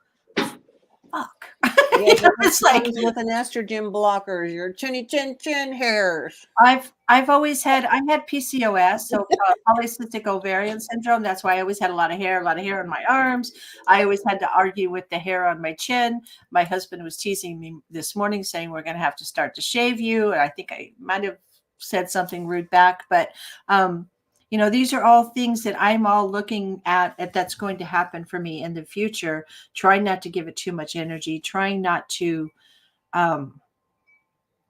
Fuck. Yeah, it's like with an estrogen blocker, your chinny chin hairs. I've always had PCOS, so polycystic ovarian syndrome. That's why I always had a lot of hair on my arms. I always had to argue with the hair on my chin. My husband was teasing me this morning, saying we're going to have to start to shave you. And I think I might have said something rude back, but these are all things that I'm all looking at that's going to happen for me in the future. Trying not to give it too much energy, trying not to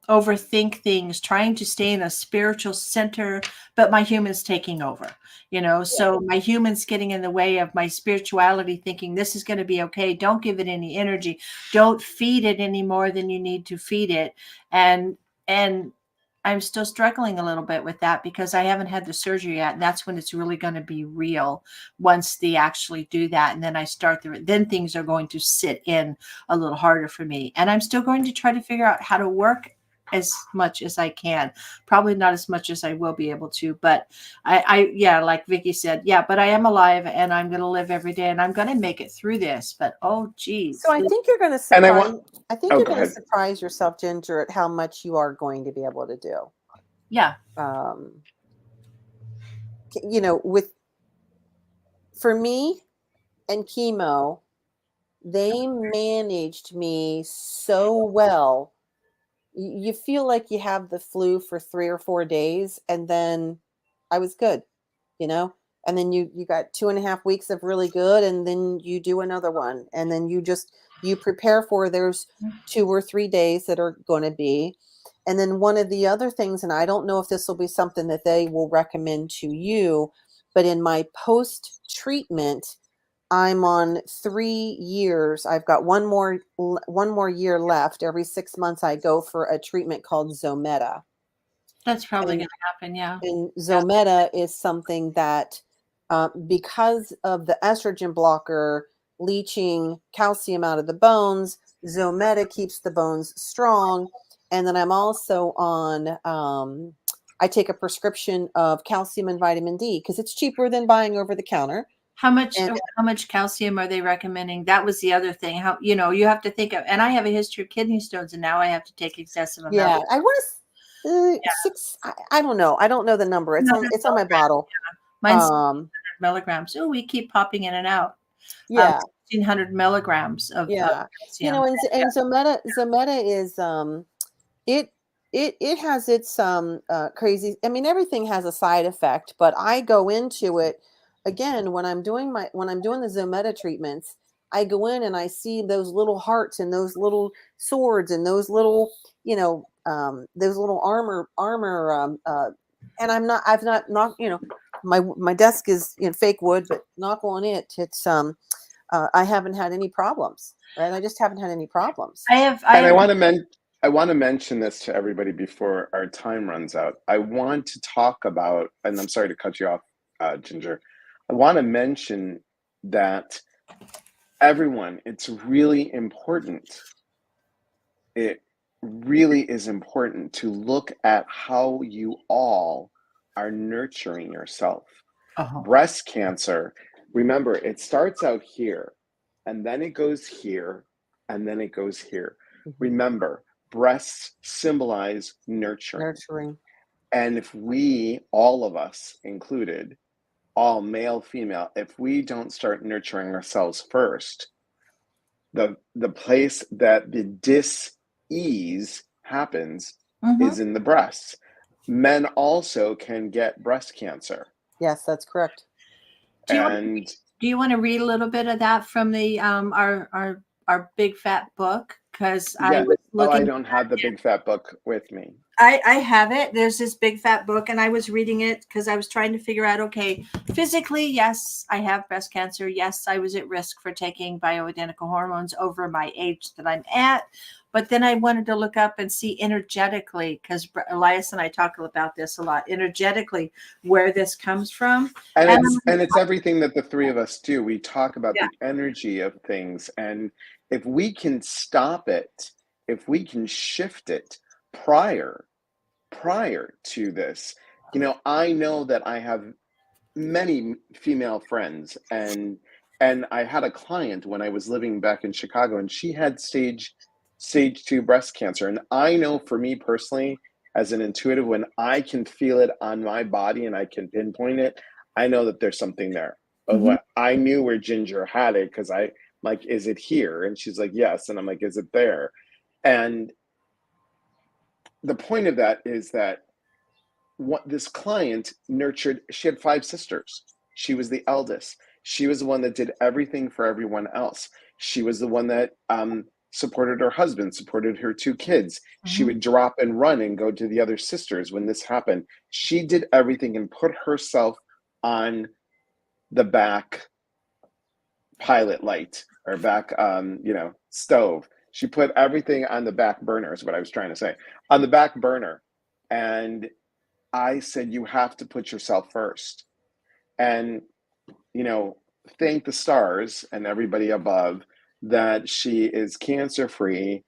overthink things, trying to stay in a spiritual center, but my human's taking over, so my human's getting in the way of my spirituality, thinking this is going to be okay. Don't give it any energy. Don't feed it any more than you need to feed it. And I'm still struggling a little bit with that because I haven't had the surgery yet. And that's when it's really going to be real once they actually do that. And then then things are going to sit in a little harder for me. And I'm still going to try to figure out how to work as much as I can. Probably not as much as I will be able to, but I like Vicky said, but I am alive and I'm going to live every day and I'm going to make it through this. But oh geez. So I think you're going to surprise. I think you're going to surprise yourself, Ginger, at how much you are going to be able to do. Yeah. You know, for me and chemo, they managed me so well. You feel like you have the flu for 3 or 4 days, and then I was good, you know? And then you got 2.5 weeks of really good, and then you do another one. And then you prepare for there's 2 or 3 days that are going to be. And then one of the other things, and I don't know if this will be something that they will recommend to you, but in my post treatment, I'm on 3 years. I've got one more year left. Every 6 months, I go for a treatment called Zometa. That's probably going to happen. Yeah. And Zometa is something that, because of the estrogen blocker leaching calcium out of the bones, Zometa keeps the bones strong. And then I'm also on, I take a prescription of calcium and vitamin D because it's cheaper than buying over the counter. How much calcium are they recommending? That was the other thing. How, you know, you have to think of, and I have a history of kidney stones, and now I have to take excessive amounts. Yeah, I want to 6. I don't know. I don't know the number. It's on my bottle. Yeah. Mine's 100 milligrams. Oh, we keep popping in and out. Yeah, 1,600 milligrams of calcium. You know, and Zometa is it has its crazy. I mean, everything has a side effect, but I go into it again when I'm doing the Zometa treatments. I go in and I see those little hearts and those little swords and those little, you know, those little armor. And I've not, you know, my desk is fake wood, but knock on it. It's I haven't had any problems, right? I just haven't had any problems. I want to mention this to everybody before our time runs out. I want to talk about, and I'm sorry to cut you off, Ginger. I want to mention that everyone, it's really important. It really is important to look at how you all are nurturing yourself. Breast cancer, remember, it starts out here, and then it goes here, and then it goes here. Remember, breasts symbolize nurturing. And if we, all of us included, all male, female, if we don't start nurturing ourselves first, the place that the dis-ease happens is in the breasts. Men also can get breast cancer. Yes, that's correct. Do you want to read a little bit of that from the our big fat book? Because I was looking. I don't have the big fat book with me. I have it. There's this big fat book, and I was reading it because I was trying to figure out, okay, physically, yes, I have breast cancer. Yes, I was at risk for taking bioidentical hormones over my age that I'm at. But then I wanted to look up and see energetically, because Elias and I talk about this a lot, energetically, where this comes from. And it's everything that the three of us do. We talk about the energy of things. And if we can stop it, if we can shift it prior to this, you know, I know that I have many female friends, and I had a client when I was living back in Chicago, and she had stage 2 breast cancer. And I know for me personally, as an intuitive, when I can feel it on my body and I can pinpoint it, I know that there's something there. But what I knew where Ginger had it, because I'm like, is it here? And she's like, yes. And I'm like, is it there? And the point of that is that what this client nurtured, she had 5 sisters. She was the eldest. She was the one that did everything for everyone else. She was the one that supported her husband, supported her 2 kids. She would drop and run and go to the other sisters when this happened. She did everything and put herself on the back pilot light or back, stove. She put everything on the back burner is what I was trying to say, on the back burner. And I said, you have to put yourself first. And, you know, thank the stars and everybody above that she is cancer-free.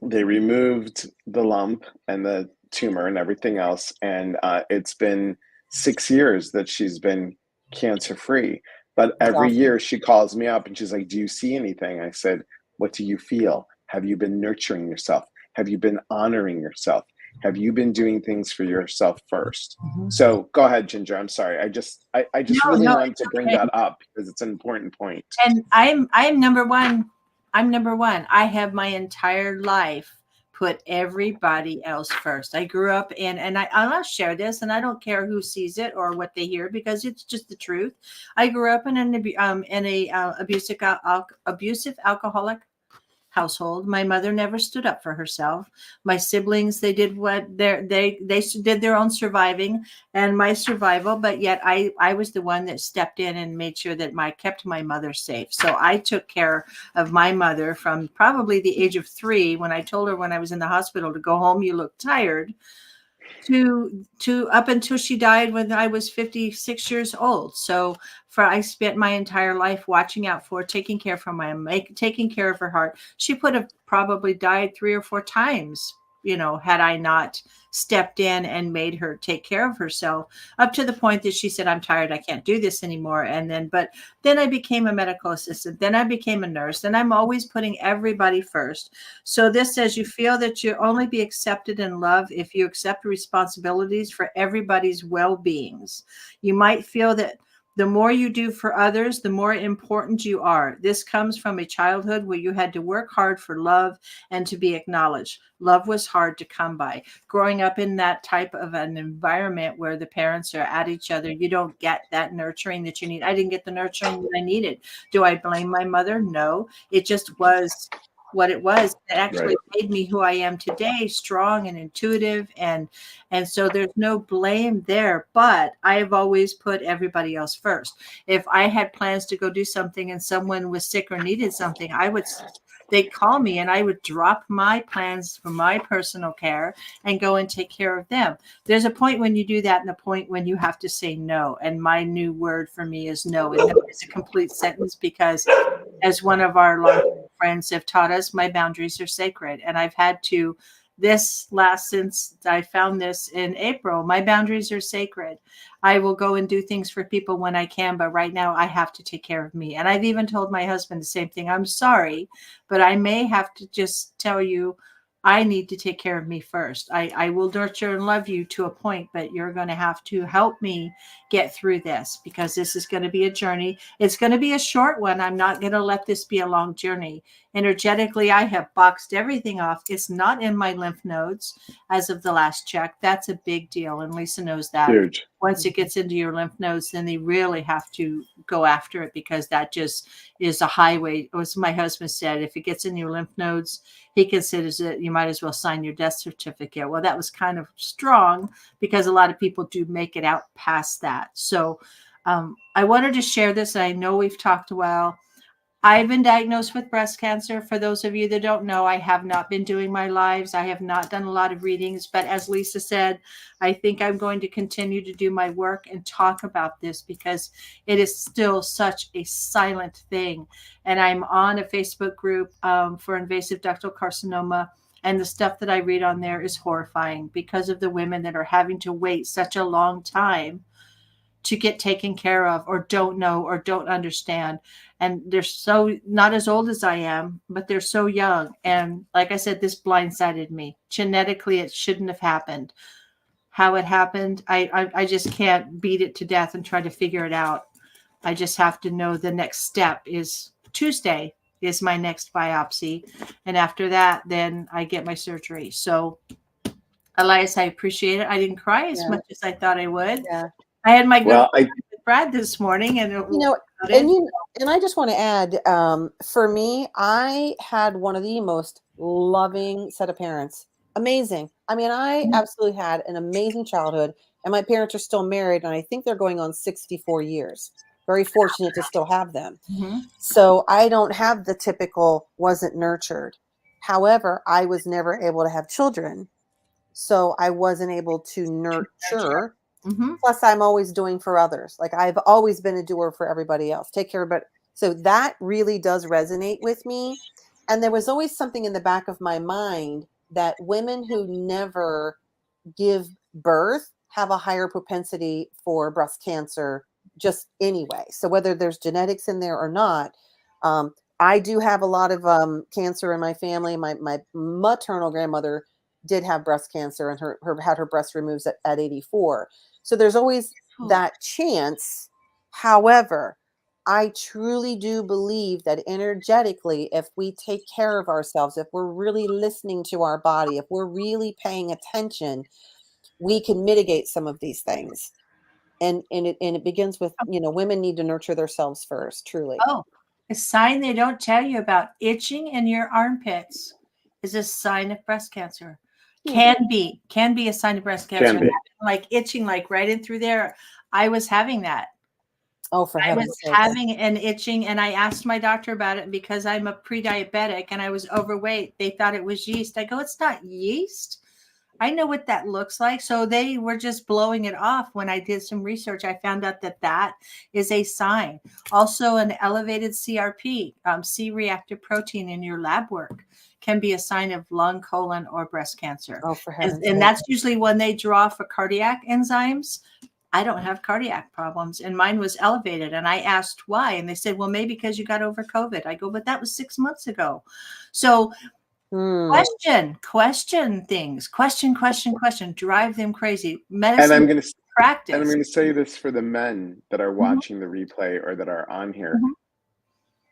They removed the lump and the tumor and everything else. And it's been 6 years that she's been cancer-free. But every year she calls me up and she's like, do you see anything? I said, what do you feel? Have you been nurturing yourself? Have you been honoring yourself? Have you been doing things for yourself first? So go ahead, Ginger. I'm sorry. I just really want to bring that up because it's an important point. And I'm number one. I'm number one. I have my entire life put everybody else first. I grew up in, and I'll share this, and I don't care who sees it or what they hear because it's just the truth. I grew up in an abusive alcoholic household. My mother never stood up for herself. My siblings, they did what they did their own surviving and my survival, but yet I was the one that stepped in and made sure that kept my mother safe. So I took care of my mother from probably the age of 3 when I told her when I was in the hospital to go home, you look tired, to up until she died when I was 56 years old. So I spent my entire life watching out for, taking care taking care of her heart. She could have probably died 3 or 4 times, had I not stepped in and made her take care of herself, up to the point that she said, I'm tired, I can't do this anymore. But then I became a medical assistant. Then I became a nurse. And I'm always putting everybody first. So this says you feel that you only be accepted in love if you accept responsibilities for everybody's well-beings. You might feel that the more you do for others, the more important you are. This comes from a childhood where you had to work hard for love and to be acknowledged. Love was hard to come by. Growing up in that type of an environment where the parents are at each other, you don't get that nurturing that you need. I didn't get the nurturing that I needed. Do I blame my mother? No. It just was what it was. It actually made me who I am today, strong and intuitive. And so there's no blame there, but I've always put everybody else first. If I had plans to go do something and someone was sick or needed something, they'd call me and I would drop my plans for my personal care and go and take care of them. There's a point when you do that and a point when you have to say no. And my new word for me is no. And no is a complete sentence because as one of our long friends have taught us, my boundaries are sacred. And I've had to, since I found this in April, my boundaries are sacred. I will go and do things for people when I can, but right now I have to take care of me. And I've even told my husband the same thing. I'm sorry, but I may have to just tell you, I need to take care of me first. I will nurture and love you to a point, but you're going to have to help me get through this because this is going to be a journey. It's going to be a short one. I'm not going to let this be a long journey. Energetically, I have boxed everything off. It's not in my lymph nodes as of the last check. That's a big deal. And Lisa knows that. Huge. Once it gets into your lymph nodes, then they really have to go after it because that just is a highway. As my husband said, if it gets in your lymph nodes, he considers it, you might as well sign your death certificate. Well, that was kind of strong because a lot of people do make it out past that. So I wanted to share this. I know we've talked a while. I've been diagnosed with breast cancer. For those of you that don't know, I have not been doing my lives. I have not done a lot of readings, but as Lisa said, I think I'm going to continue to do my work and talk about this because it is still such a silent thing. And I'm on a Facebook group for invasive ductal carcinoma. And the stuff that I read on there is horrifying because of the women that are having to wait such a long time to get taken care of or don't know or don't understand. And they're so not as old as I am, but they're so young. And like I said, this blindsided me. Genetically, it shouldn't have happened. How it happened, I just can't beat it to death and try to figure it out. I just have to know the next step is Tuesday is my next biopsy. And after that, then I get my surgery. So Elias, I appreciate it. I didn't cry as much as I thought I would. Yeah. I had my good with Brad this morning, and and I just want to add, for me, I had one of the most loving set of parents. Amazing. I mean, I absolutely had an amazing childhood, and my parents are still married, and I think they're going on 64 years. Very fortunate to still have them. Mm-hmm. So I don't have the typical wasn't nurtured. However, I was never able to have children, so I wasn't able to nurture. Mm-hmm. Plus, I'm always doing for others. Like I've always been a doer for everybody else. Take care of it. So that really does resonate with me. And there was always something in the back of my mind that women who never give birth have a higher propensity for breast cancer just anyway. So whether there's genetics in there or not, I do have a lot of cancer in my family. My maternal grandmother did have breast cancer and had her breast removed at 84. So there's always that chance. However, I truly do believe that energetically, if we take care of ourselves, if we're really listening to our body, if we're really paying attention, we can mitigate some of these things. And it begins with, women need to nurture themselves first, truly. Oh, a sign they don't tell you about: itching in your armpits is a sign of breast cancer. Can be a sign of breast cancer. Like itching, like right in through there. I was having that. Oh, for heaven's sake. I was having an itching, and I asked my doctor about it because I'm a pre-diabetic and I was overweight. They thought it was yeast. I go, it's not yeast. I know what that looks like. So they were just blowing it off. When I did some research, I found out that is a sign. Also, an elevated CRP, C-reactive protein in your lab work, can be a sign of lung, colon, or breast cancer. Oh, for heaven's sake. And that's usually when they draw for cardiac enzymes. I don't have cardiac problems, and mine was elevated. And I asked why, and they said, well, maybe because you got over COVID. I go, but that was 6 months ago. So question things, question, drive them crazy. Medicine and I'm going to practice. And I'm going to say this for the men that are watching the replay or that are on here.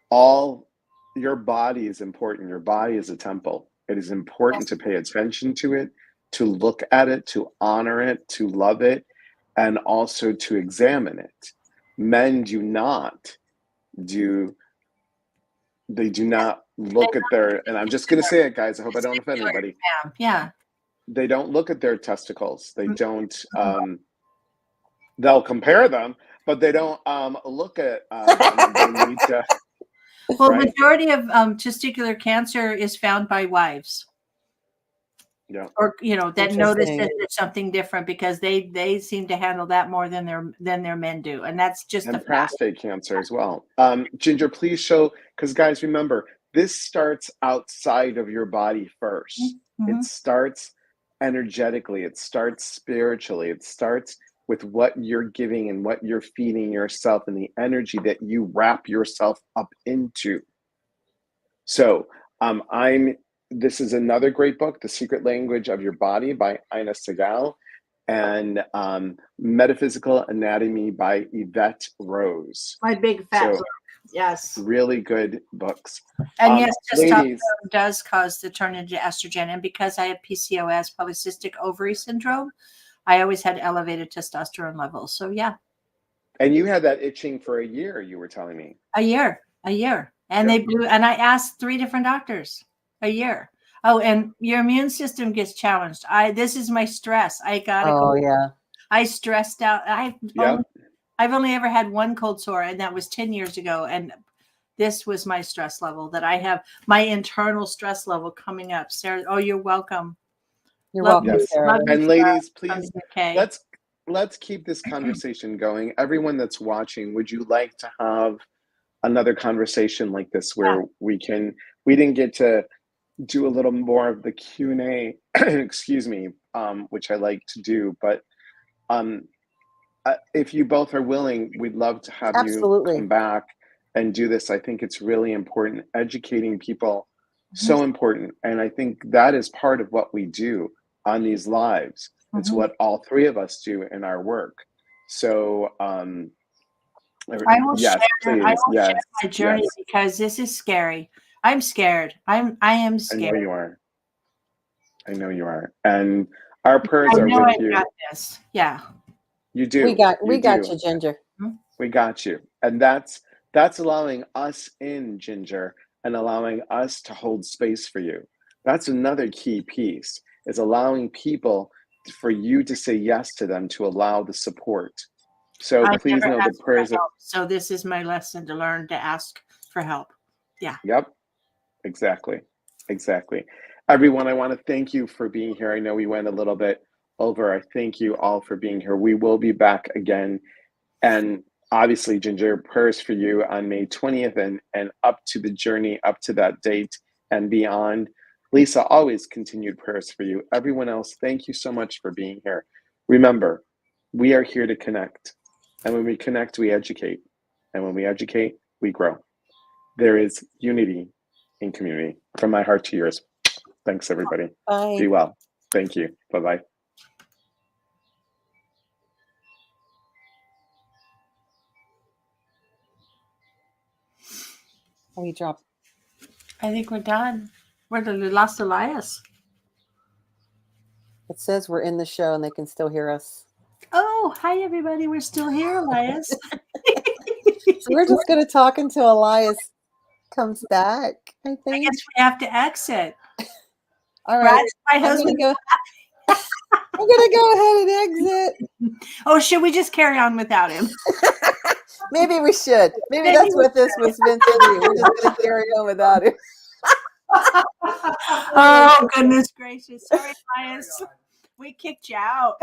All your body is important. Your body is a temple. It is important to pay attention to it, to look at it, to honor it, to love it, and also to examine it. Men do not look at their, and I'm just going to say it, guys, I hope I don't offend anybody. Yeah. They don't look at their testicles. They don't, they'll compare them, but they don't look at them. They need to, well, majority of testicular cancer is found by wives. Yeah. Or that notice that there's something different because they seem to handle that more than their men do, and that's just and prostate cancer as well. Ginger, please show, because guys, remember, this starts outside of your body first. It starts energetically. It starts spiritually. It starts with what you're giving and what you're feeding yourself and the energy that you wrap yourself up into. So this is another great book, The Secret Language of Your Body by Ina Segal, and Metaphysical Anatomy by Yvette Rose. My big fat book. Yes. Really good books. And yes, testosterone does cause the turn into estrogen. And because I have PCOS, polycystic ovary syndrome, I always had elevated testosterone levels. So yeah. And you had that itching for a year, you were telling me. A year. And they blew, and I asked 3 different doctors. A year. Oh, and your immune system gets challenged. This is my stress. I stressed out. I've only ever had one cold sore, and that was 10 years ago. And this was my stress level, that I have my internal stress level coming up. Sarah, oh, you're welcome. You're welcome, Sarah. And ladies, please, let's keep this conversation going. Everyone that's watching, would you like to have another conversation like this where we didn't get to do a little more of the Q&A, excuse me, which I like to do, but if you both are willing, we'd love to have you come back and do this. I think it's really important. Educating people, so important. And I think that is part of what we do on these lives. It's what all 3 of us do in our work. So I will share my journey because this is scary. I'm scared. I am scared. I know you are. And our prayers are with you. Got this. Yeah. You do. We got you, Ginger. We got you. And that's allowing us in, Ginger, and allowing us to hold space for you. That's another key piece, is allowing people for you to say yes to them, to allow the support. So please know the prayers. So this is my lesson, to learn to ask for help. Yeah. Yep. Exactly. Everyone, I want to thank you for being here. I know we went a little bit over. I thank you all for being here. We will be back again. And obviously, Ginger, prayers for you on May 20th and up to the journey, up to that date and beyond. Lisa, always continued prayers for you. Everyone else, thank you so much for being here. Remember, we are here to connect. And when we connect, we educate. And when we educate, we grow. There is unity in community. From my heart to yours. Thanks, everybody. Bye. Be well. Thank you. Bye-bye. We dropped. I think we're done. We lost Elias. It says we're in the show and they can still hear us. Oh, hi everybody. We're still here, Elias. So we're just going to talk until Elias comes back, I I think. guess we have to exit. All right. Brad's my husband. I'm going to go ahead and exit. Oh, should we just carry on without him? Maybe we should. Maybe that's what this was meant to do. We're just going to carry on without him. Oh, goodness gracious. Sorry, Elias. We kicked you out.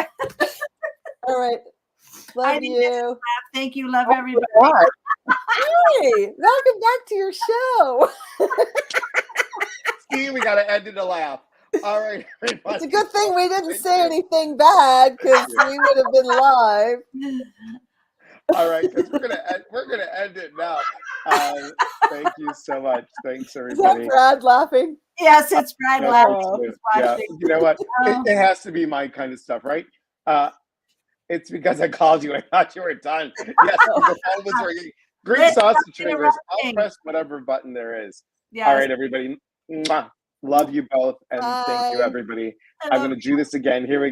All right. Love you. Thank you. Love everybody. Hey, welcome back to your show. See, we got to end in a laugh. All right, everybody. It's a good thing we didn't say anything bad because we would have been live. All right, because we're gonna end it now. Thank you so much. Thanks, everybody. Is that Brad laughing? Yes, it's Brad laughing. Yeah, you know what? It has to be my kind of stuff, right? It's because I called you. I thought you were done. Yes, the phone was ringing. Great sausage fingers. I'll press whatever button there is. Yes. All right, everybody. Mwah. Love you both, and thank you, everybody. I'm going to do this again. Here we go.